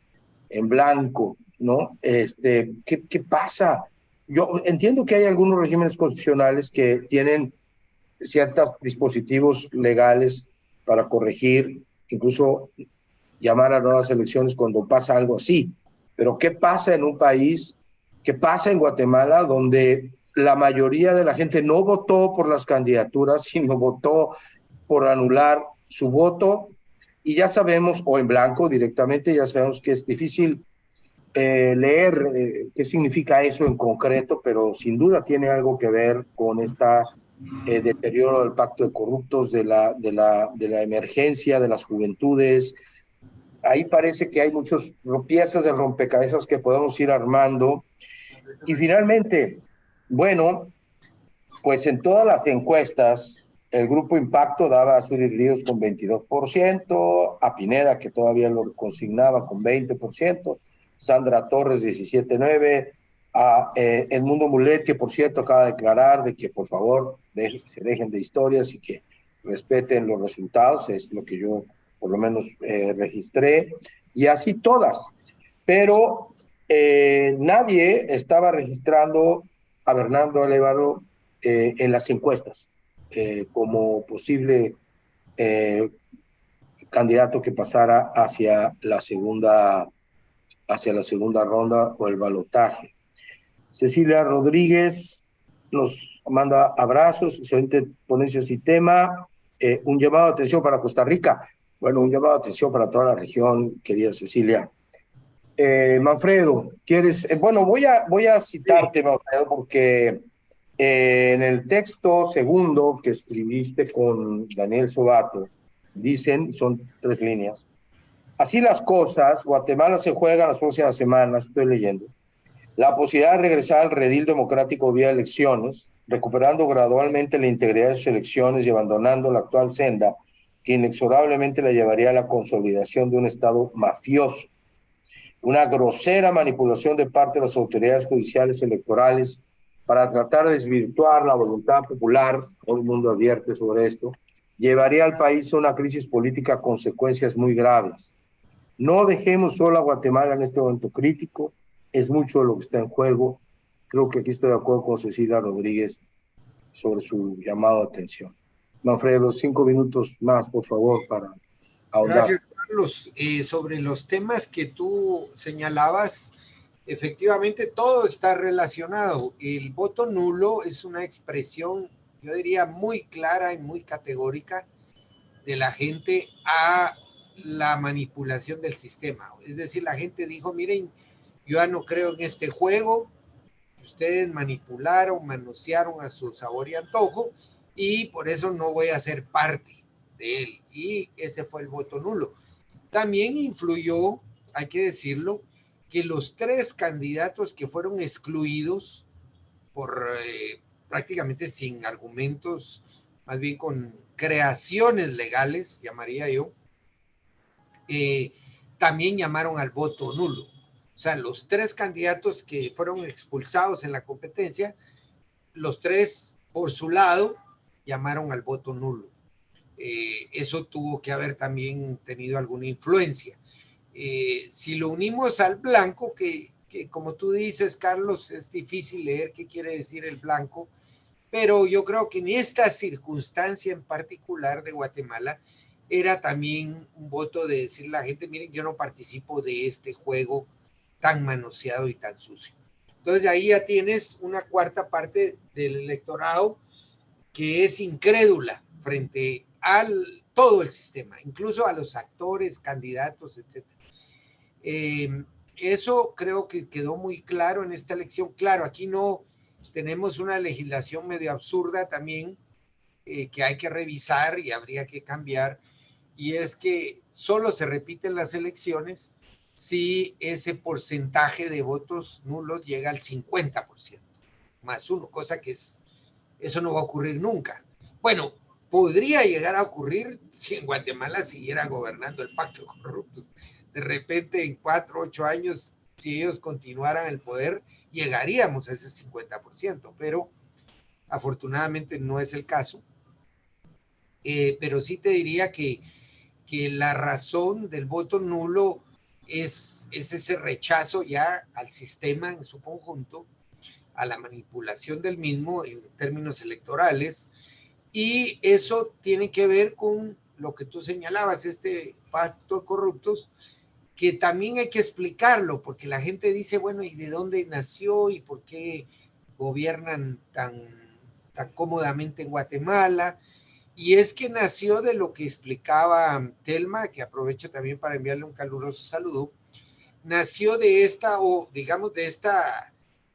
en blanco, ¿no? ¿Qué pasa? Yo entiendo que hay algunos regímenes constitucionales que tienen ciertos dispositivos legales para corregir, incluso llamar a nuevas elecciones cuando pasa algo así. Pero ¿qué pasa en un país, qué pasa en Guatemala, donde la mayoría de la gente no votó por las candidaturas, sino votó por anular su voto, y ya sabemos, o en blanco directamente, ya sabemos que es difícil leer qué significa eso en concreto, pero sin duda tiene algo que ver con esta deterioro del pacto de corruptos, de la emergencia de las juventudes. Ahí parece que hay muchas piezas de rompecabezas que podemos ir armando. Y finalmente, bueno, pues en todas las encuestas, el Grupo Impacto daba a Suri Ríos con 22%, a Pineda, que todavía lo consignaba, con 20%, Sandra Torres 17,9%, a Edmundo Mulet, que por cierto acaba de declarar de que por favor se dejen de historias y que respeten los resultados, es lo que yo por lo menos registré, y así todas. Pero nadie estaba registrando a Bernardo Alévaro en las encuestas como posible candidato que pasara hacia la segunda ronda o el balotaje. Cecilia Rodríguez nos manda abrazos, excelente ponencia y tema. Un llamado de atención para Costa Rica. Bueno, un llamado de atención para toda la región, querida Cecilia. Manfredo, ¿quieres? Bueno, voy a citarte, Manfredo, porque en el texto segundo que escribiste con Daniel Sobato, dicen, son 3 líneas, así las cosas, Guatemala se juega las próximas semanas, estoy leyendo, la posibilidad de regresar al redil democrático vía elecciones, recuperando gradualmente la integridad de sus elecciones y abandonando la actual senda que inexorablemente la llevaría a la consolidación de un Estado mafioso, una grosera manipulación de parte de las autoridades judiciales y electorales para tratar de desvirtuar la voluntad popular, todo el mundo advierte sobre esto, llevaría al país a una crisis política con consecuencias muy graves. No dejemos sola a Guatemala en este momento crítico, es mucho lo que está en juego. Creo que aquí estoy de acuerdo con Cecilia Rodríguez sobre su llamado de atención. Manfredo, 5 minutos más, por favor, para ahondar. Gracias, Carlos. Sobre los temas que tú señalabas, efectivamente todo está relacionado. El voto nulo es una expresión, yo diría, muy clara y muy categórica de la gente a la manipulación del sistema. Es decir, la gente dijo, miren, yo ya no creo en este juego, ustedes manipularon, manosearon a su sabor y antojo, y por eso no voy a ser parte de él. Y ese fue el voto nulo. También influyó, hay que decirlo, que los 3 candidatos que fueron excluidos por prácticamente sin argumentos, más bien con creaciones legales, llamaría yo, también llamaron al voto nulo. O sea, los 3 candidatos que fueron expulsados en la competencia, los 3 por su lado llamaron al voto nulo. Eso tuvo que haber también tenido alguna influencia. Si lo unimos al blanco, que como tú dices, Carlos, es difícil leer qué quiere decir el blanco, pero yo creo que en esta circunstancia en particular de Guatemala era también un voto de decirle a la gente, miren, yo no participo de este juego tan manoseado y tan sucio. Entonces ahí ya tienes una cuarta parte del electorado que es incrédula frente al todo el sistema, incluso a los actores, candidatos, etc. Eso creo que quedó muy claro en esta elección. Claro, aquí no tenemos una legislación medio absurda también que hay que revisar y habría que cambiar, y es que solo se repiten las elecciones si ese porcentaje de votos nulos llega al 50% más uno, cosa que eso no va a ocurrir nunca. Bueno, podría llegar a ocurrir si en Guatemala siguiera gobernando el pacto de corruptos. De repente en 4 o 8 años, si ellos continuaran el poder, llegaríamos a ese 50%, pero afortunadamente no es el caso. Pero sí te diría que la razón del voto nulo es ese rechazo ya al sistema en su conjunto, a la manipulación del mismo en términos electorales, y eso tiene que ver con lo que tú señalabas, este pacto de corruptos, que también hay que explicarlo, porque la gente dice, bueno, ¿y de dónde nació y por qué gobiernan tan cómodamente en Guatemala? Y es que nació de lo que explicaba Telma, que aprovecho también para enviarle un caluroso saludo, nació de esta, o digamos, de esta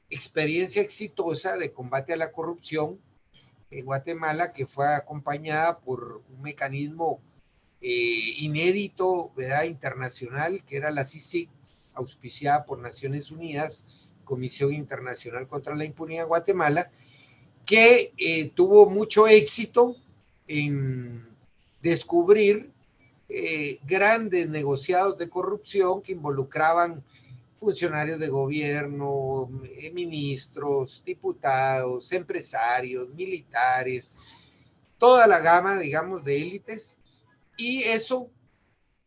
experiencia exitosa de combate a la corrupción en Guatemala, que fue acompañada por un mecanismo inédito, ¿verdad?, internacional, que era la CICIG, auspiciada por Naciones Unidas, Comisión Internacional contra la Impunidad en Guatemala, que tuvo mucho éxito en descubrir grandes negociados de corrupción que involucraban funcionarios de gobierno, ministros, diputados, empresarios, militares, toda la gama, digamos, de élites, y eso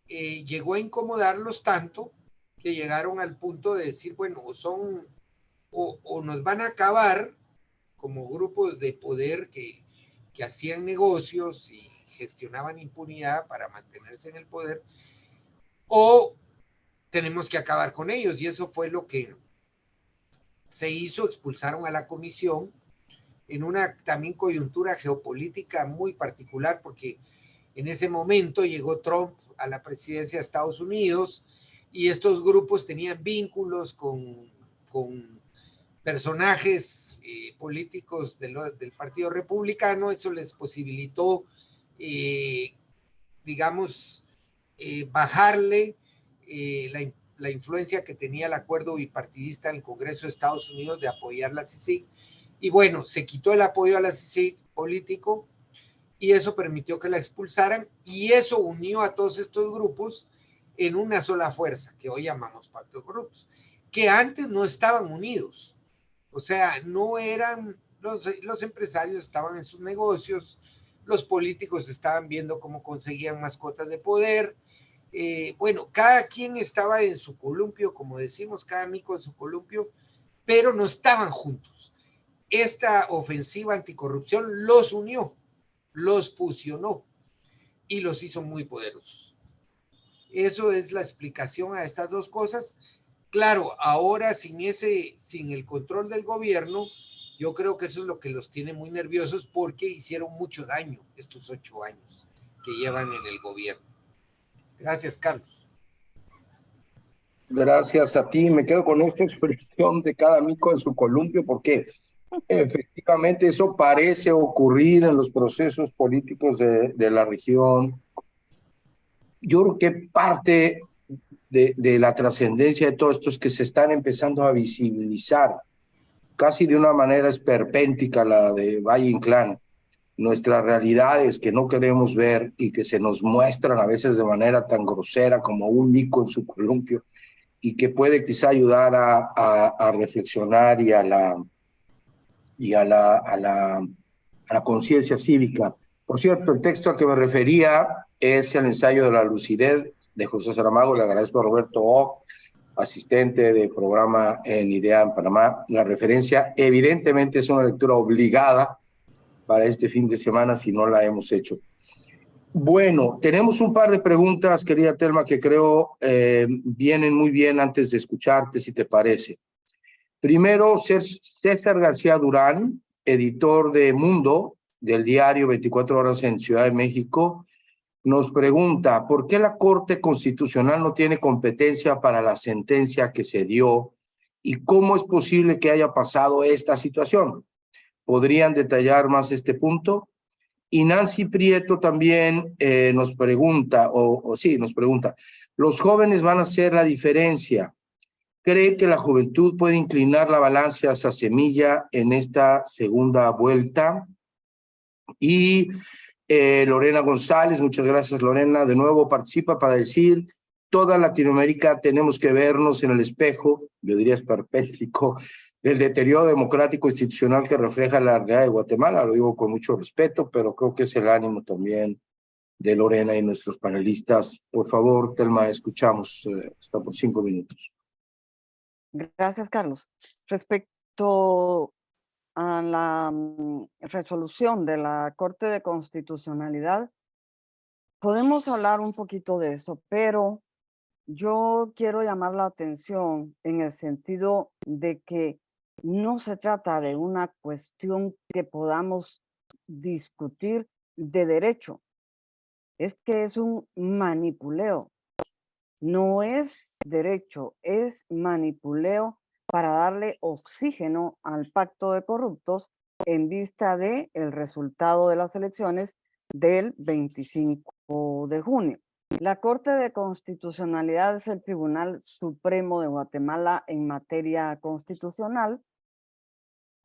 llegó a incomodarlos tanto que llegaron al punto de decir, bueno, o nos van a acabar como grupos de poder que hacían negocios y gestionaban impunidad para mantenerse en el poder, o tenemos que acabar con ellos. Y eso fue lo que se hizo, expulsaron a la comisión en una también coyuntura geopolítica muy particular, porque en ese momento llegó Trump a la presidencia de Estados Unidos y estos grupos tenían vínculos con personajes políticos del Partido Republicano. Eso les posibilitó, digamos, bajarle la influencia que tenía el acuerdo bipartidista en el Congreso de Estados Unidos de apoyar la CICIG. Y bueno, se quitó el apoyo a la CICIG político y eso permitió que la expulsaran, y eso unió a todos estos grupos en una sola fuerza, que hoy llamamos pacto de corruptos, que antes no estaban unidos. O sea, no eran, los empresarios estaban en sus negocios, los políticos estaban viendo cómo conseguían más cuotas de poder. Bueno, cada quien estaba en su columpio, como decimos, cada mico en su columpio, pero no estaban juntos. Esta ofensiva anticorrupción los unió, los fusionó y los hizo muy poderosos. Eso es la explicación a estas dos cosas. Claro, ahora sin el control del gobierno, yo creo que eso es lo que los tiene muy nerviosos, porque hicieron mucho daño estos 8 años que llevan en el gobierno. Gracias, Carlos. Gracias a ti. Me quedo con esta expresión de cada mico en su columpio, porque efectivamente eso parece ocurrir en los procesos políticos de la región. Yo creo que parte de la trascendencia de todo esto es que se están empezando a visibilizar casi de una manera esperpéntica, la de Valle Inclán, nuestras realidades que no queremos ver y que se nos muestran a veces de manera tan grosera como un mico en su columpio, y que puede quizá ayudar a reflexionar a la conciencia cívica. Por cierto, el texto al que me refería es el ensayo de la lucidez de José Saramago. Le agradezco a Roberto O, asistente de programa en IDEA en Panamá. La referencia evidentemente es una lectura obligada para este fin de semana si no la hemos hecho. Bueno, tenemos un par de preguntas, querida Telma, que creo vienen muy bien antes de escucharte, si te parece. Primero, César García Durán, editor de Mundo, del diario 24 Horas en Ciudad de México, nos pregunta, ¿por qué la Corte Constitucional no tiene competencia para la sentencia que se dio y cómo es posible que haya pasado esta situación? ¿Podrían detallar más este punto? Y Nancy Prieto también nos pregunta, nos pregunta, ¿los jóvenes van a hacer la diferencia? ¿Cree que la juventud puede inclinar la balanza hacia Semilla en esta segunda vuelta? Y Lorena González, muchas gracias Lorena, de nuevo participa para decir, toda Latinoamérica tenemos que vernos en el espejo, yo diría esperpéntico, del deterioro democrático institucional que refleja la realidad de Guatemala. Lo digo con mucho respeto, pero creo que es el ánimo también de Lorena y nuestros panelistas. Por favor, Telma, escuchamos hasta por 5 minutos. Gracias, Carlos. Respecto a la resolución de la Corte de Constitucionalidad, podemos hablar un poquito de eso, pero yo quiero llamar la atención en el sentido de que no se trata de una cuestión que podamos discutir de derecho. Es que es un manipuleo. No es derecho, es manipuleo para darle oxígeno al pacto de corruptos en vista de el resultado de las elecciones del 25 de junio. La Corte de Constitucionalidad es el Tribunal Supremo de Guatemala en materia constitucional,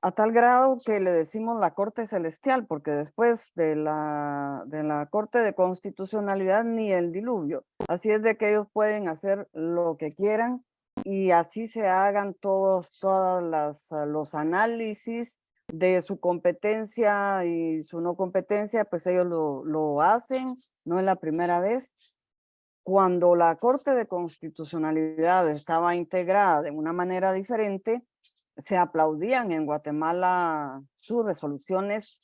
a tal grado que le decimos la Corte Celestial, porque después de la Corte de Constitucionalidad ni el diluvio. Así es de que ellos pueden hacer lo que quieran y así se hagan todos los análisis de su competencia y su no competencia, pues ellos lo hacen, no es la primera vez. Cuando la Corte de Constitucionalidad estaba integrada de una manera diferente, se aplaudían en Guatemala sus resoluciones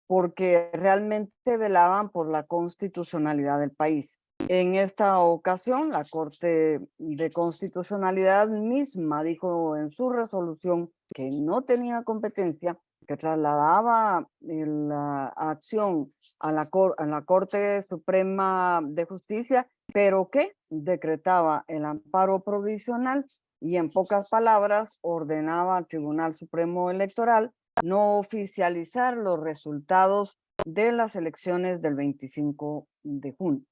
porque realmente velaban por la constitucionalidad del país. En esta ocasión, la Corte de Constitucionalidad misma dijo en su resolución que no tenía competencia, que trasladaba la acción a la Corte Suprema de Justicia, pero que decretaba el amparo provisional y en pocas palabras ordenaba al Tribunal Supremo Electoral no oficializar los resultados de las elecciones del 25 de junio.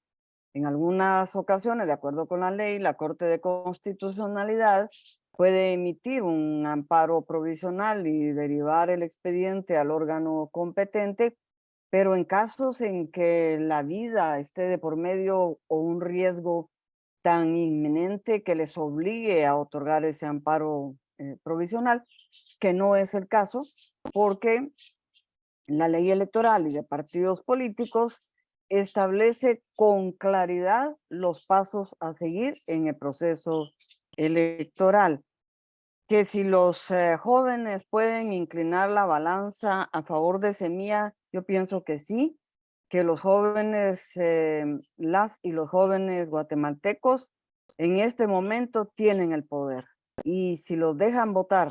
En algunas ocasiones, de acuerdo con la ley, la Corte de Constitucionalidad puede emitir un amparo provisional y derivar el expediente al órgano competente, pero en casos en que la vida esté de por medio o un riesgo tan inminente que les obligue a otorgar ese amparo provisional, que no es el caso, porque la ley electoral y de partidos políticos establece con claridad los pasos a seguir en el proceso electoral. Que si los jóvenes pueden inclinar la balanza a favor de Semilla, yo pienso que sí, que los jóvenes, las y los jóvenes guatemaltecos en este momento tienen el poder. Y si los dejan votar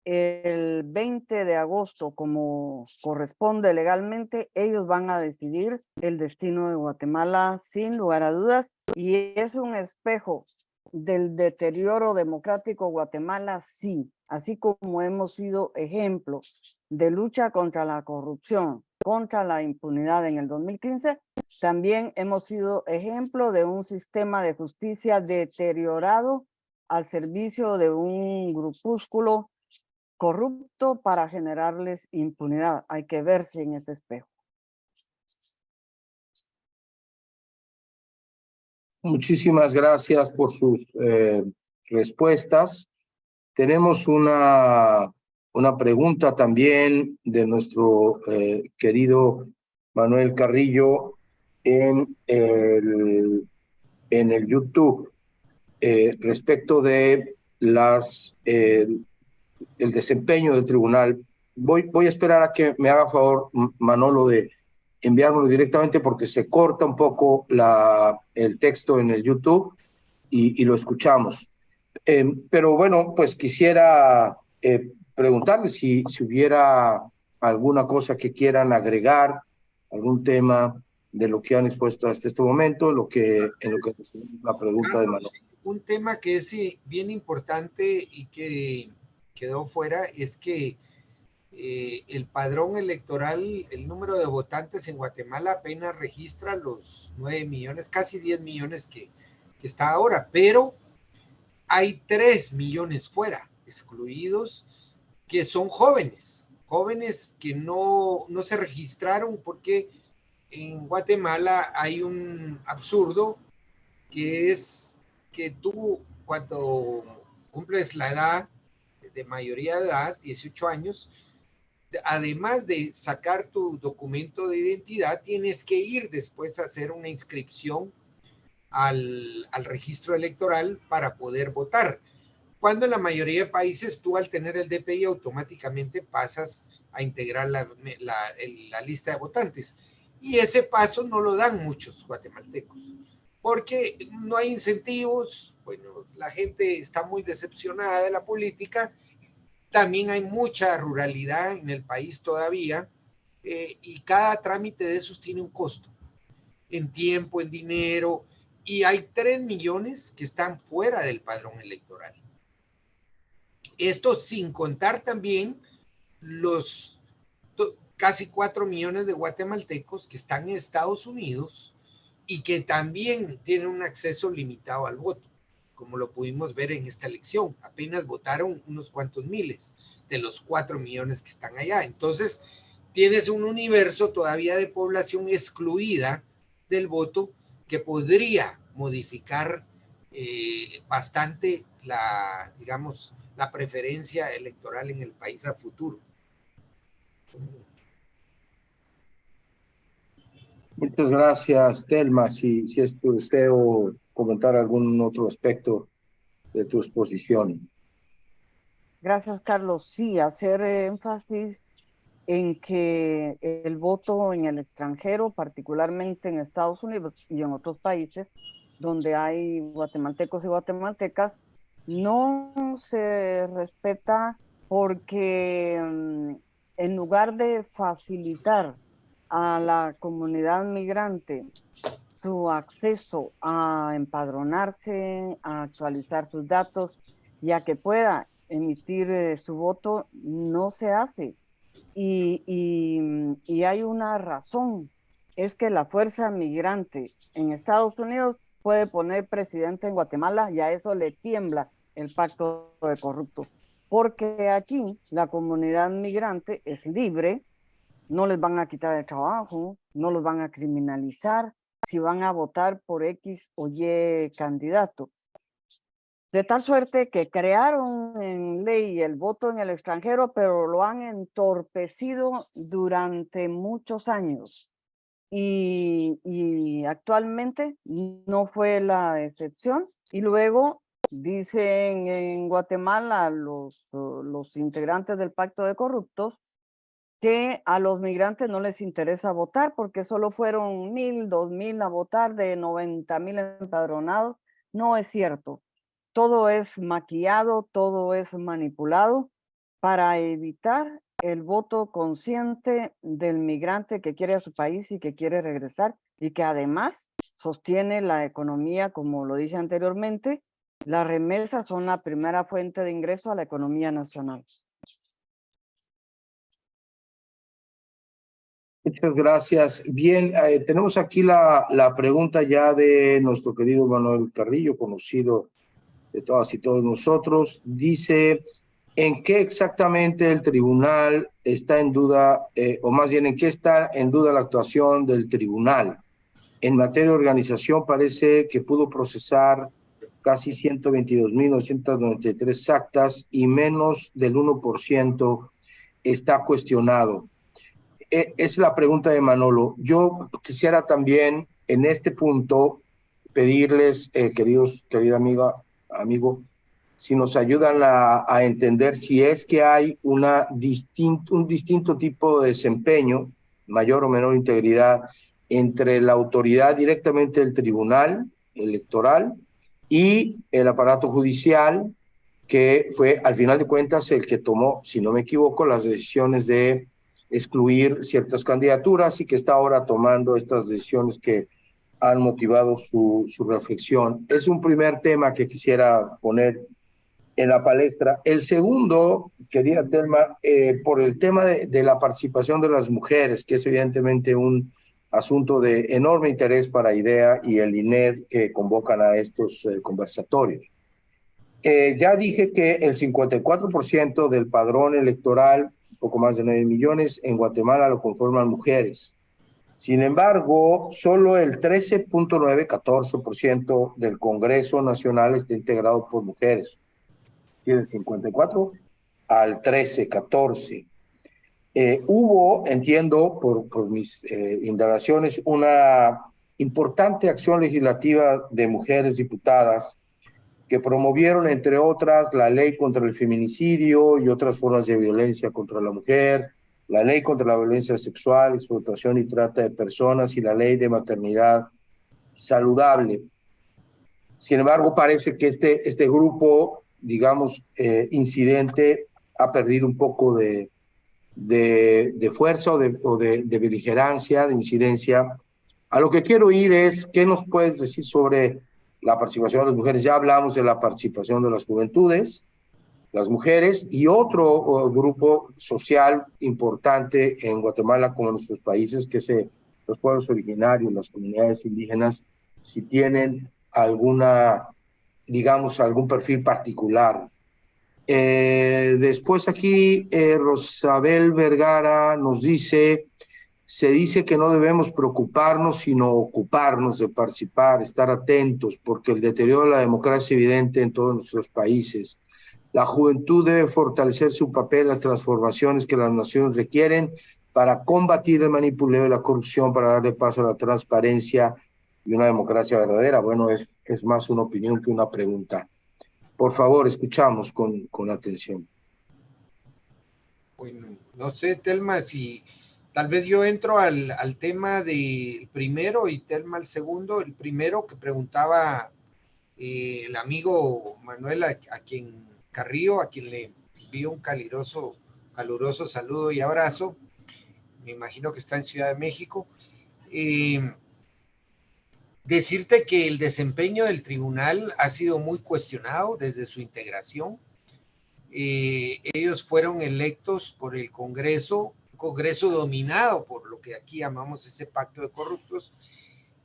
el 20 de agosto como corresponde legalmente, ellos van a decidir el destino de Guatemala sin lugar a dudas, y es un espejo del deterioro democrático Guatemala, sí, así como hemos sido ejemplo de lucha contra la corrupción, contra la impunidad en el 2015, también hemos sido ejemplo de un sistema de justicia deteriorado al servicio de un grupúsculo corrupto para generarles impunidad. Hay que verse en ese espejo. Muchísimas gracias por sus respuestas. Tenemos una pregunta también de nuestro querido Manuel Carrillo en el YouTube respecto de el desempeño del tribunal. Voy a esperar a que me haga favor Manolo de enviármelo directamente porque se corta un poco el texto en el YouTube y lo escuchamos. Pero bueno, pues quisiera preguntarle si hubiera alguna cosa que quieran agregar, algún tema de lo que han expuesto hasta este momento, en lo que la pregunta de Manolo. Un tema que es bien importante y que quedó fuera es que el padrón electoral, el número de votantes en Guatemala apenas registra los 9 millones, casi 10 millones que está ahora, pero hay 3 millones fuera, excluidos, que son jóvenes que no se registraron porque en Guatemala hay un absurdo que es que tú cuando cumples la edad de mayoría de edad, 18 años, además de sacar tu documento de identidad, tienes que ir después a hacer una inscripción al registro electoral para poder votar. Cuando en la mayoría de países tú al tener el DPI automáticamente pasas a integrar la lista de votantes. Y ese paso no lo dan muchos guatemaltecos, porque no hay incentivos, bueno, la gente está muy decepcionada de la política, también hay mucha ruralidad en el país todavía, y cada trámite de esos tiene un costo, en tiempo, en dinero, y hay 3 millones que están fuera del padrón electoral. Esto sin contar también los casi 4 millones de guatemaltecos que están en Estados Unidos y que también tienen un acceso limitado al voto, como lo pudimos ver en esta elección. Apenas votaron unos cuantos miles de los 4 millones que están allá. Entonces, tienes un universo todavía de población excluida del voto que podría modificar bastante la, digamos, la preferencia electoral en el país a futuro. Muchas gracias, Telma. Si es tu deseo comentar algún otro aspecto de tu exposición. Gracias, Carlos. Sí, hacer énfasis en que el voto en el extranjero, particularmente en Estados Unidos y en otros países donde hay guatemaltecos y guatemaltecas, no se respeta porque en lugar de facilitar a la comunidad migrante su acceso a empadronarse, a actualizar sus datos y a que pueda emitir su voto, no se hace. Y hay una razón, es que la fuerza migrante en Estados Unidos puede poner presidente en Guatemala y a eso le tiembla el pacto de corruptos, porque aquí la comunidad migrante es libre, no les van a quitar el trabajo, no los van a criminalizar si van a votar por X o Y candidato. De tal suerte que crearon en ley el voto en el extranjero, pero lo han entorpecido durante muchos años. Y actualmente no fue la excepción. Y luego dicen en Guatemala los integrantes del Pacto de Corruptos que a los migrantes no les interesa votar porque solo fueron 1,000, 2,000 a votar de 90,000 empadronados. No es cierto. Todo es maquillado, todo es manipulado para evitar el voto consciente del migrante que quiere a su país y que quiere regresar y que además sostiene la economía, como lo dije anteriormente. Las remesas son la primera fuente de ingreso a la economía nacional. Muchas gracias. Bien, tenemos aquí la pregunta ya de nuestro querido Manuel Carrillo, conocido de todas y todos nosotros. Dice, ¿en qué exactamente el tribunal está en duda, o más bien en qué está en duda la actuación del tribunal? En materia de organización parece que pudo procesar casi 122.993 actas y menos del 1% está cuestionado. Es la pregunta de Manolo. Yo quisiera también en este punto pedirles, querida amigo, si nos ayudan a entender si es que hay un distinto tipo de desempeño, mayor o menor integridad, entre la autoridad directamente del tribunal electoral y el aparato judicial, que fue al final de cuentas el que tomó, si no me equivoco, las decisiones de excluir ciertas candidaturas y que está ahora tomando estas decisiones que han motivado su reflexión. Es un primer tema que quisiera poner en la palestra. El segundo, querida Telma, por el tema de la participación de las mujeres, que es evidentemente un asunto de enorme interés para IDEA y el INED que convocan a estos conversatorios. Ya dije que el 54% del padrón electoral, poco más de 9 millones, en Guatemala lo conforman mujeres. Sin embargo, solo el 13.9, 14% del Congreso Nacional está integrado por mujeres. Del 54 al 13, 14. Hubo, entiendo, por mis indagaciones, una importante acción legislativa de mujeres diputadas que promovieron, entre otras, la ley contra el feminicidio y otras formas de violencia contra la mujer, la ley contra la violencia sexual, explotación y trata de personas y la ley de maternidad saludable. Sin embargo, parece que este grupo, digamos, incidente, ha perdido un poco de de fuerza o de beligerancia, de incidencia. A lo que quiero ir es, ¿qué nos puedes decir sobre la participación de las mujeres? Ya hablamos de la participación de las juventudes, las mujeres, y otro grupo social importante en Guatemala como en nuestros países, que es los pueblos originarios, las comunidades indígenas, si tienen alguna, digamos, algún perfil particular. Después aquí Rosabel Vergara nos dice, se dice que no debemos preocuparnos, sino ocuparnos de participar, estar atentos, porque el deterioro de la democracia es evidente en todos nuestros países. La juventud debe fortalecer su papel en las transformaciones que las naciones requieren para combatir el manipuleo y la corrupción, para darle paso a la transparencia y una democracia verdadera. Bueno, es más una opinión que una pregunta. Por favor, escuchamos con atención. Bueno, no sé, Telma, si tal vez yo entro al tema del primero y Telma al segundo. El primero que preguntaba el amigo Manuel, a quien Carrillo, a quien le envío un caluroso saludo y abrazo. Me imagino que está en Ciudad de México. Decirte que el desempeño del tribunal ha sido muy cuestionado desde su integración. Ellos fueron electos por el Congreso dominado por lo que aquí llamamos ese pacto de corruptos,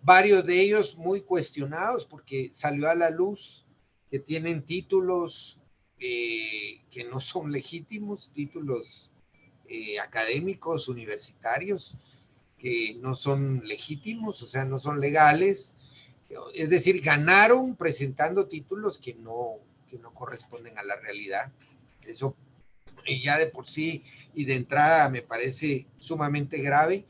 varios de ellos muy cuestionados porque salió a la luz que tienen títulos que no son legítimos, títulos académicos, universitarios, que no son legítimos, o sea, no son legales. Es decir, ganaron presentando títulos que no corresponden a la realidad. Eso ya de por sí y de entrada me parece sumamente grave.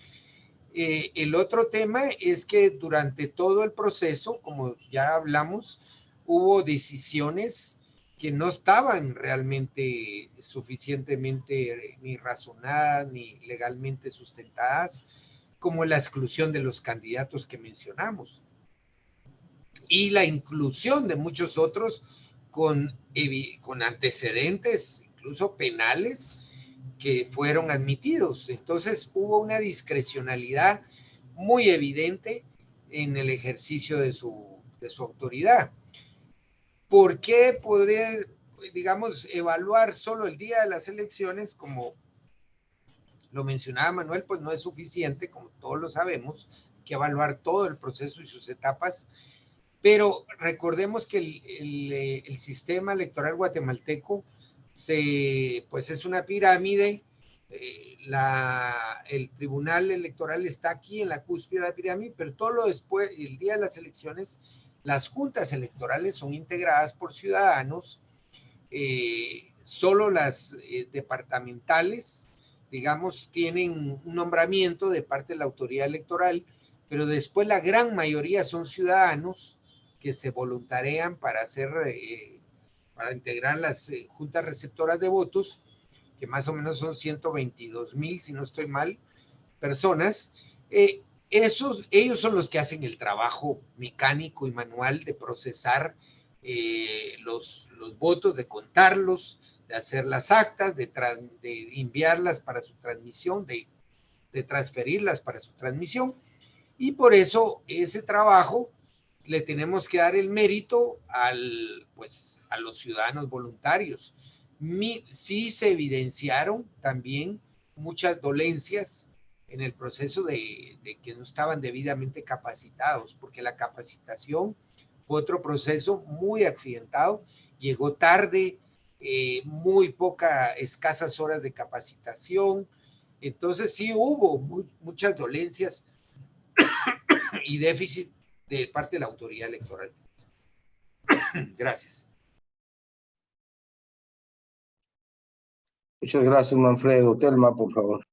El otro tema es que durante todo el proceso, como ya hablamos, hubo decisiones que no estaban realmente suficientemente ni razonadas ni legalmente sustentadas, como la exclusión de los candidatos que mencionamos y la inclusión de muchos otros con antecedentes, incluso penales, que fueron admitidos. Entonces hubo una discrecionalidad muy evidente en el ejercicio de su autoridad. ¿Por qué podría, digamos, evaluar solo el día de las elecciones, como lo mencionaba Manuel? Pues no es suficiente, como todos lo sabemos, que evaluar todo el proceso y sus etapas. Pero recordemos que el sistema electoral guatemalteco pues es una pirámide. El tribunal electoral está aquí en la cúspide de la pirámide, pero todo lo después, el día de las elecciones, las juntas electorales son integradas por ciudadanos. Solo las departamentales, digamos, tienen un nombramiento de parte de la autoridad electoral, pero después la gran mayoría son ciudadanos que se voluntarian para para integrar las juntas receptoras de votos, que más o menos son 122,000, si no estoy mal, personas. Ellos son los que hacen el trabajo mecánico y manual de procesar los votos, de contarlos, de hacer las actas, de enviarlas para su transmisión, de transferirlas para su transmisión. Y por eso ese trabajo le tenemos que dar el mérito a los ciudadanos voluntarios. Sí se evidenciaron también muchas dolencias en el proceso de que no estaban debidamente capacitados, porque la capacitación fue otro proceso muy accidentado, llegó tarde, muy escasas horas de capacitación. Entonces sí hubo muchas dolencias y déficit de parte de la autoridad electoral. Gracias. Muchas gracias, Manfredo. Telma, por favor.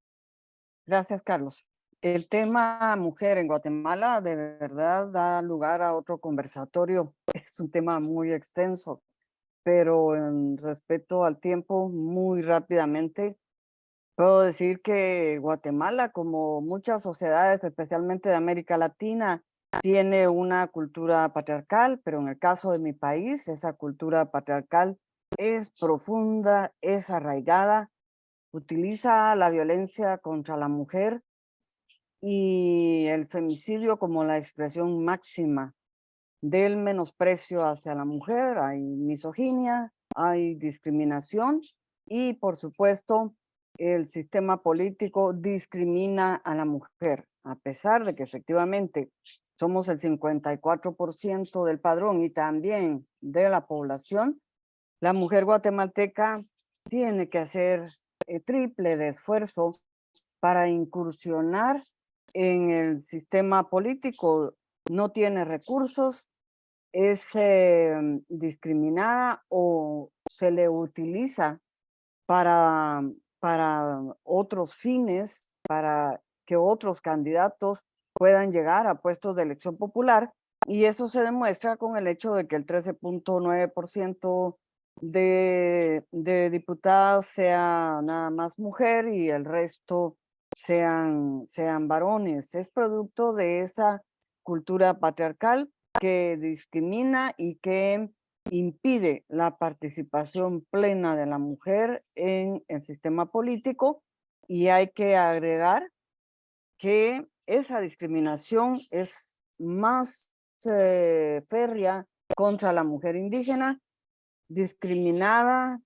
Gracias, Carlos. El tema mujer en Guatemala de verdad da lugar a otro conversatorio. Es un tema muy extenso, pero en respecto al tiempo, muy rápidamente, puedo decir que Guatemala, como muchas sociedades, especialmente de América Latina, tiene una cultura patriarcal, pero en el caso de mi país, esa cultura patriarcal es profunda, es arraigada utiliza la violencia contra la mujer y el femicidio como la expresión máxima del menosprecio hacia la mujer. Hay misoginia, hay discriminación y, por supuesto, el sistema político discrimina a la mujer, a pesar de que efectivamente somos el 54% del padrón y también de la población. La mujer guatemalteca tiene que hacer triple de esfuerzo para incursionar en el sistema político. No tiene recursos, es discriminada o se le utiliza para otros fines, para que otros candidatos puedan llegar a puestos de elección popular, y eso se demuestra con el hecho de que el 13.9% de diputados sea nada más mujer y el resto sean varones. Es producto de esa cultura patriarcal que discrimina y que impide la participación plena de la mujer en el sistema político, y hay que agregar que esa discriminación es más férrea contra la mujer indígena, discriminada,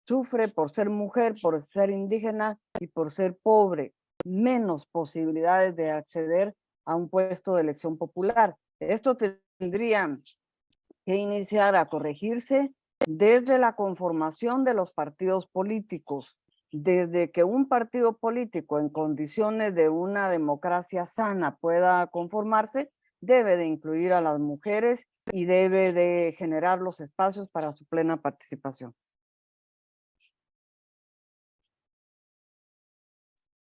sufre por ser mujer, por ser indígena y por ser pobre, menos posibilidades de acceder a un puesto de elección popular. Esto tendría que iniciar a corregirse desde la conformación de los partidos políticos, desde que un partido político en condiciones de una democracia sana pueda conformarse, debe de incluir a las mujeres y debe de generar los espacios para su plena participación.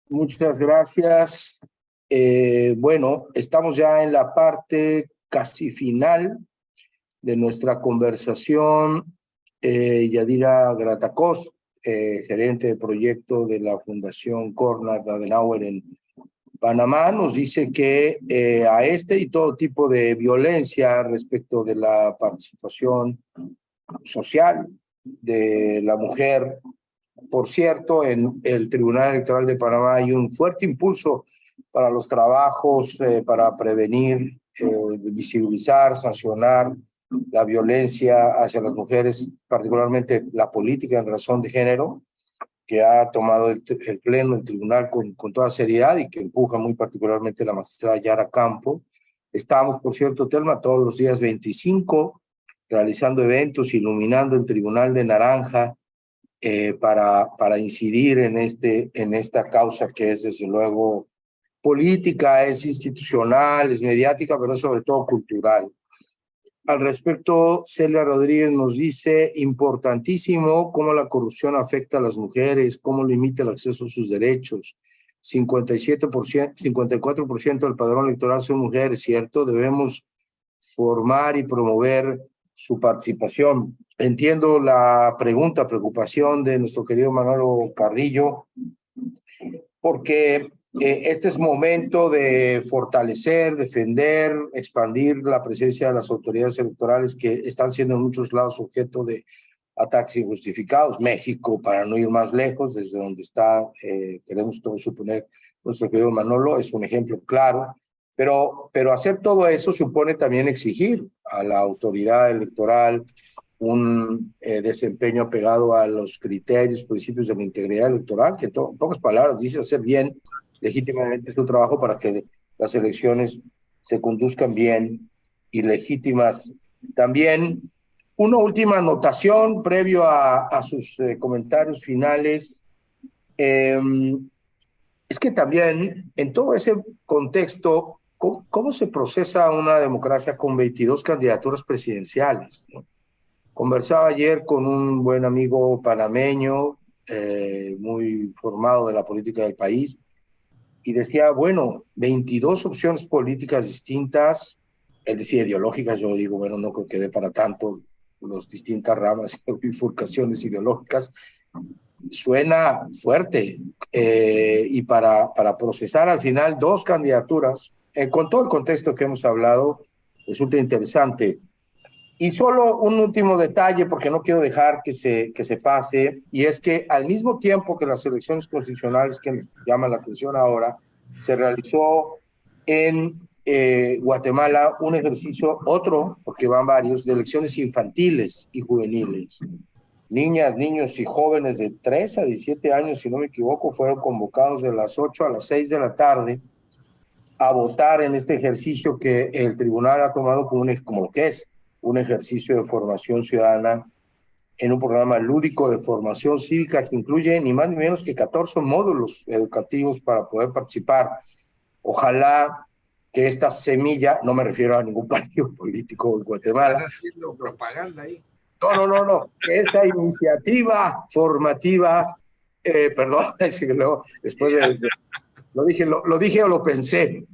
Muchas gracias. Bueno, estamos ya en la parte casi final de nuestra conversación. Yadira Gratacós, gerente de proyecto de la Fundación Konrad Adenauer en Panamá, nos dice que a este y todo tipo de violencia respecto de la participación social de la mujer. Por cierto, en el Tribunal Electoral de Panamá hay un fuerte impulso para los trabajos para prevenir, visibilizar, sancionar la violencia hacia las mujeres, particularmente la política en razón de género, que ha tomado el Pleno, el Tribunal con toda seriedad y que empuja muy particularmente la magistrada Yara Campo. Estamos, por cierto, Telma, todos los días 25 realizando eventos, iluminando el Tribunal de Naranja, para incidir en esta causa que es desde luego política, es institucional, es mediática, pero sobre todo cultural. Al respecto, Celia Rodríguez nos dice, importantísimo cómo la corrupción afecta a las mujeres, cómo limita el acceso a sus derechos. 54% del padrón electoral son mujeres, ¿cierto? Debemos formar y promover su participación. Entiendo la preocupación de nuestro querido Manolo Carrillo, porque este es momento de fortalecer, defender, expandir la presencia de las autoridades electorales que están siendo en muchos lados objeto de ataques injustificados. México, para no ir más lejos, desde donde está, queremos todos suponer, nuestro querido Manolo, es un ejemplo claro. Pero hacer todo eso supone también exigir a la autoridad electoral un desempeño apegado a los criterios, principios de la integridad electoral, que en pocas palabras dice hacer bien legítimamente su trabajo para que las elecciones se conduzcan bien y legítimas. También una última anotación previo a sus comentarios finales. Es que también en todo ese contexto, ¿cómo se procesa una democracia con 22 candidaturas presidenciales, ¿no? Conversaba ayer con un buen amigo panameño, muy formado de la política del país, y decía, bueno, 22 opciones políticas distintas, él decía ideológicas, yo digo, bueno, no creo que dé para tanto las distintas ramas y bifurcaciones ideológicas, suena fuerte, y para procesar al final 2 candidaturas, con todo el contexto que hemos hablado, resulta interesante. Y solo un último detalle, porque no quiero dejar que se pase, y es que al mismo tiempo que las elecciones constitucionales que nos llaman la atención ahora, se realizó en Guatemala un ejercicio, otro, porque van varios, de elecciones infantiles y juveniles. Niñas, niños y jóvenes de 3 a 17 años, si no me equivoco, fueron convocados de las 8 a las 6 de la tarde a votar en este ejercicio que el tribunal ha tomado como lo que es un ejercicio de formación ciudadana en un programa lúdico de formación cívica que incluye ni más ni menos que 14 módulos educativos para poder participar. Ojalá que esta semilla, no me refiero a ningún partido político en Guatemala. Estás haciendo propaganda ahí. No, que esta iniciativa formativa, perdón, es que luego, después lo dije o lo pensé,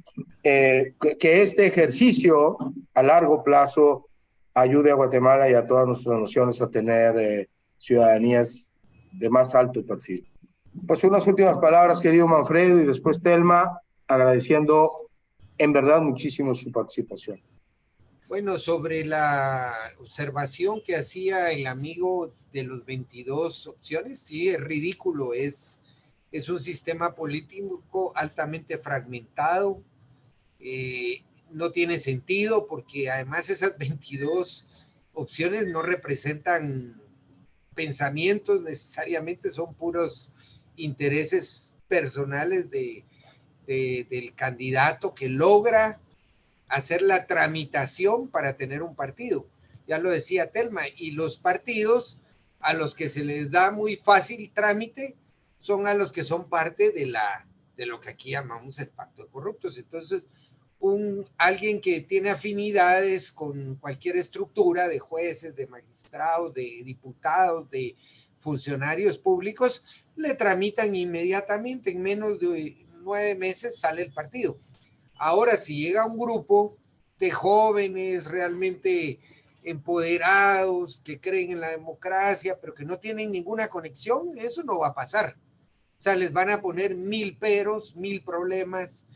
que este ejercicio a largo plazo ayude a Guatemala y a todas nuestras naciones a tener ciudadanías de más alto perfil. Pues unas últimas palabras, querido Manfredo, y después Telma, agradeciendo en verdad muchísimo su participación. Bueno, sobre la observación que hacía el amigo de los 22 opciones, sí, es ridículo, es un sistema político altamente fragmentado, no tiene sentido porque además esas 22 opciones no representan pensamientos necesariamente, son puros intereses personales del candidato que logra hacer la tramitación para tener un partido. Ya lo decía Telma, y los partidos a los que se les da muy fácil trámite son a los que son parte de lo que aquí llamamos el pacto de corruptos. Entonces, alguien que tiene afinidades con cualquier estructura de jueces, de magistrados, de diputados, de funcionarios públicos, le tramitan inmediatamente, en menos de 9 meses sale el partido. Ahora, si llega un grupo de jóvenes realmente empoderados, que creen en la democracia, pero que no tienen ninguna conexión, eso no va a pasar. O sea, les van a poner 1000 peros, 1000 problemas,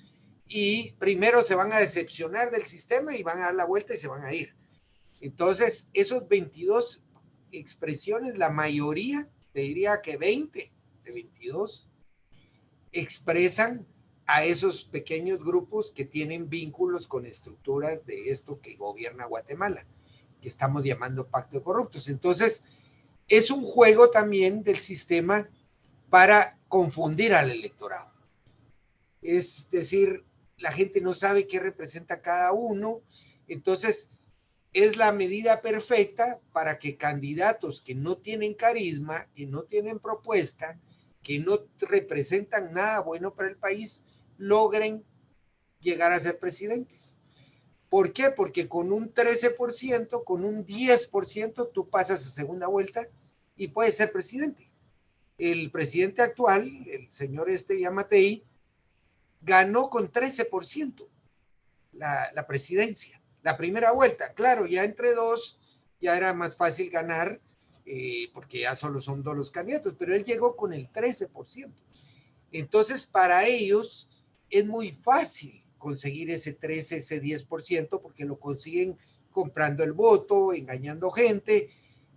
y primero se van a decepcionar del sistema y van a dar la vuelta y se van a ir. Entonces, esos 22 expresiones, la mayoría, te diría que 20 de 22, expresan a esos pequeños grupos que tienen vínculos con estructuras de esto que gobierna Guatemala, que estamos llamando pacto de corruptos. Entonces, es un juego también del sistema para confundir al electorado. Es decir, la gente no sabe qué representa cada uno, entonces es la medida perfecta para que candidatos que no tienen carisma, que no tienen propuesta, que no representan nada bueno para el país, logren llegar a ser presidentes. ¿Por qué? Porque con un 13%, con un 10%, tú pasas a segunda vuelta y puedes ser presidente. El presidente actual, el señor Yamatei, ganó con 13% la presidencia, la primera vuelta. Claro, ya entre dos ya era más fácil ganar, porque ya solo son dos los candidatos, pero él llegó con el 13%. Entonces, para ellos es muy fácil conseguir ese 13, ese 10%, porque lo consiguen comprando el voto, engañando gente.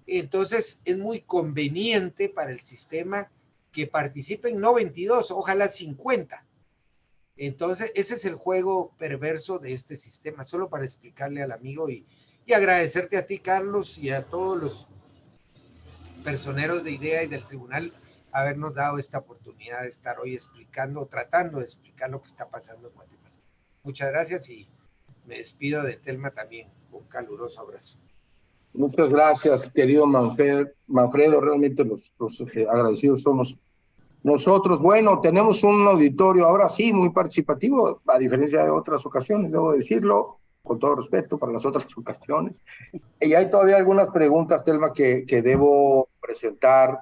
Entonces, es muy conveniente para el sistema que participen no 22, ojalá 50. Entonces, ese es el juego perverso de este sistema, solo para explicarle al amigo y agradecerte a ti, Carlos, y a todos los personeros de IDEA y del tribunal habernos dado esta oportunidad de estar hoy explicando, tratando de explicar lo que está pasando en Guatemala. Muchas gracias y me despido de Telma también. Un caluroso abrazo. Muchas gracias, querido Manfredo. Realmente los agradecidos somos nosotros. Bueno, tenemos un auditorio ahora sí muy participativo, a diferencia de otras ocasiones, debo decirlo, con todo respeto para las otras ocasiones. Y hay todavía algunas preguntas, Telma, que debo presentar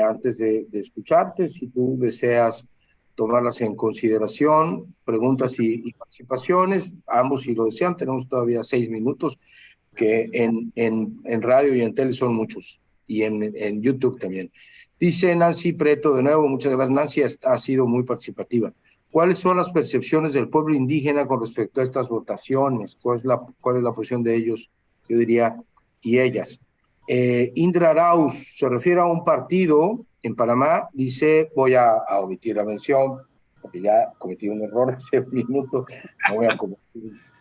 antes de escucharte, si tú deseas tomarlas en consideración, preguntas y participaciones, ambos si lo desean, tenemos todavía 6 minutos, que en radio y en tele son muchos, y en YouTube también. Dice Nancy Preto, de nuevo, muchas gracias. Nancy ha sido muy participativa. ¿Cuáles son las percepciones del pueblo indígena con respecto a estas votaciones? ¿Cuál es la posición de ellos yo diría, y ellas. Indra Arauz se refiere a un partido en Panamá, dice, voy a omitir la mención, porque ya cometí un error hace un minuto, no voy a cometer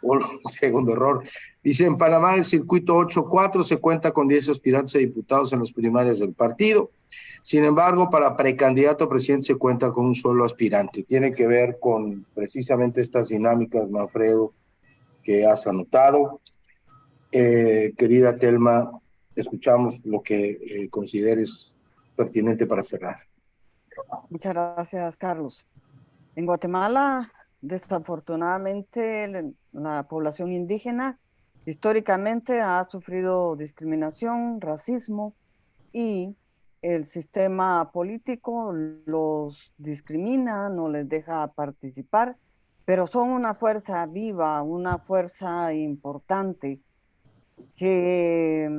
un segundo error. Dice, en Panamá el circuito 8-4 se cuenta con 10 aspirantes a diputados en las primarias del partido. Sin embargo, para precandidato a presidente se cuenta con un solo aspirante. Tiene que ver con precisamente estas dinámicas, Manfredo, que has anotado. Querida Telma, escuchamos lo que consideres pertinente para cerrar. Muchas gracias, Carlos. En Guatemala, desafortunadamente, la población indígena históricamente ha sufrido discriminación, racismo y el sistema político los discrimina, no les deja participar, pero son una fuerza viva, una fuerza importante que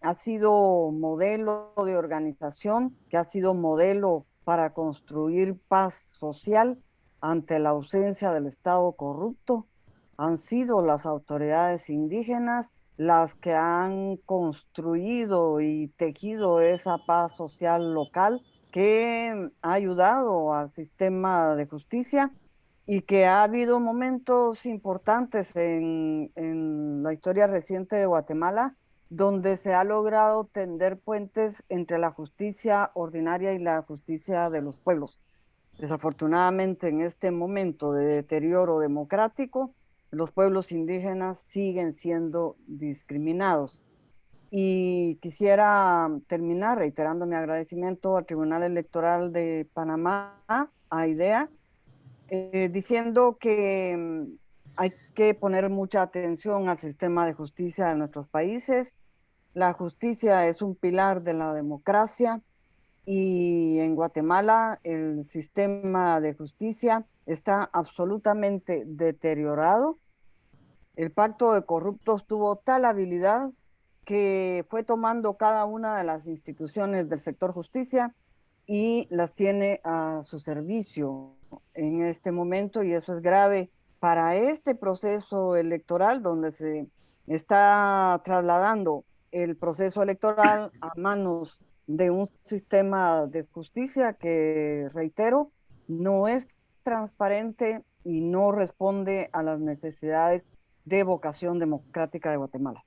ha sido modelo de organización, que ha sido modelo para construir paz social ante la ausencia del Estado corrupto. Han sido las autoridades indígenas las que han construido y tejido esa paz social local que ha ayudado al sistema de justicia y que ha habido momentos importantes en la historia reciente de Guatemala donde se ha logrado tender puentes entre la justicia ordinaria y la justicia de los pueblos. Desafortunadamente, en este momento de deterioro democrático, los pueblos indígenas siguen siendo discriminados. Y quisiera terminar reiterando mi agradecimiento al Tribunal Electoral de Panamá, a IDEA, diciendo que hay que poner mucha atención al sistema de justicia de nuestros países. La justicia es un pilar de la democracia y en Guatemala el sistema de justicia está absolutamente deteriorado. El pacto de corruptos tuvo tal habilidad que fue tomando cada una de las instituciones del sector justicia y las tiene a su servicio en este momento, y eso es grave para este proceso electoral donde se está trasladando el proceso electoral a manos de un sistema de justicia que, reitero, no es transparente y no responde a las necesidades de vocación democrática de Guatemala.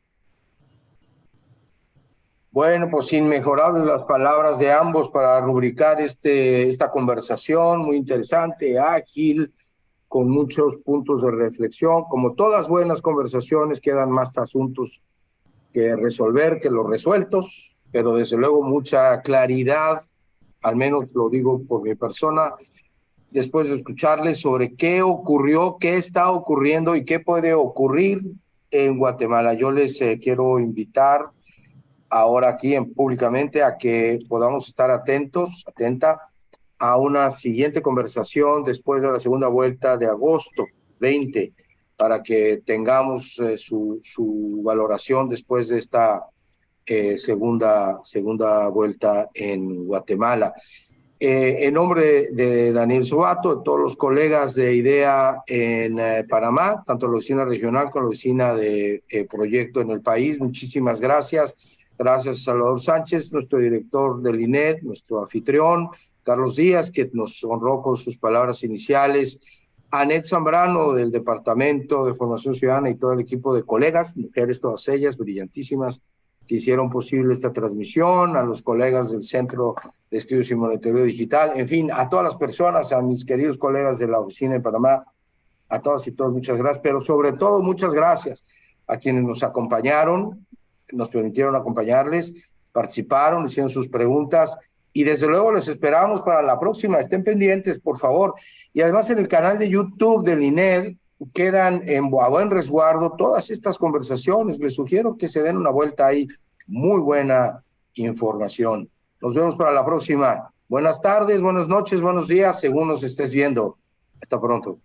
Bueno, pues inmejorables las palabras de ambos para rubricar esta conversación, muy interesante, ágil, con muchos puntos de reflexión. Como todas buenas conversaciones, quedan más asuntos que resolver que los resueltos, pero desde luego mucha claridad, al menos lo digo por mi persona, después de escucharles sobre qué ocurrió, qué está ocurriendo y qué puede ocurrir en Guatemala. Yo les quiero invitar ahora aquí públicamente a que podamos estar atenta a una siguiente conversación después de la segunda vuelta de agosto 20, para que tengamos su valoración después de esta segunda vuelta en Guatemala. En nombre de Daniel Sobato, de todos los colegas de IDEA en Panamá, tanto la oficina regional como la oficina de proyecto en el país, muchísimas gracias. Gracias a Salvador Sánchez, nuestro director del INED, nuestro anfitrión, Carlos Díaz, que nos honró con sus palabras iniciales, a Anet Zambrano del Departamento de Formación Ciudadana y todo el equipo de colegas, mujeres todas ellas, brillantísimas, que hicieron posible esta transmisión, a los colegas del Centro de Estudios y Monitoreo Digital, en fin, a todas las personas, a mis queridos colegas de la oficina de Panamá, a todas y todos, muchas gracias, pero sobre todo muchas gracias a quienes nos acompañaron, nos permitieron acompañarles, participaron, hicieron sus preguntas y desde luego les esperamos para la próxima. Estén pendientes, por favor. Y además en el canal de YouTube del INED quedan a buen resguardo todas estas conversaciones. Les sugiero que se den una vuelta ahí. Muy buena información. Nos vemos para la próxima. Buenas tardes, buenas noches, buenos días, según nos estés viendo. Hasta pronto.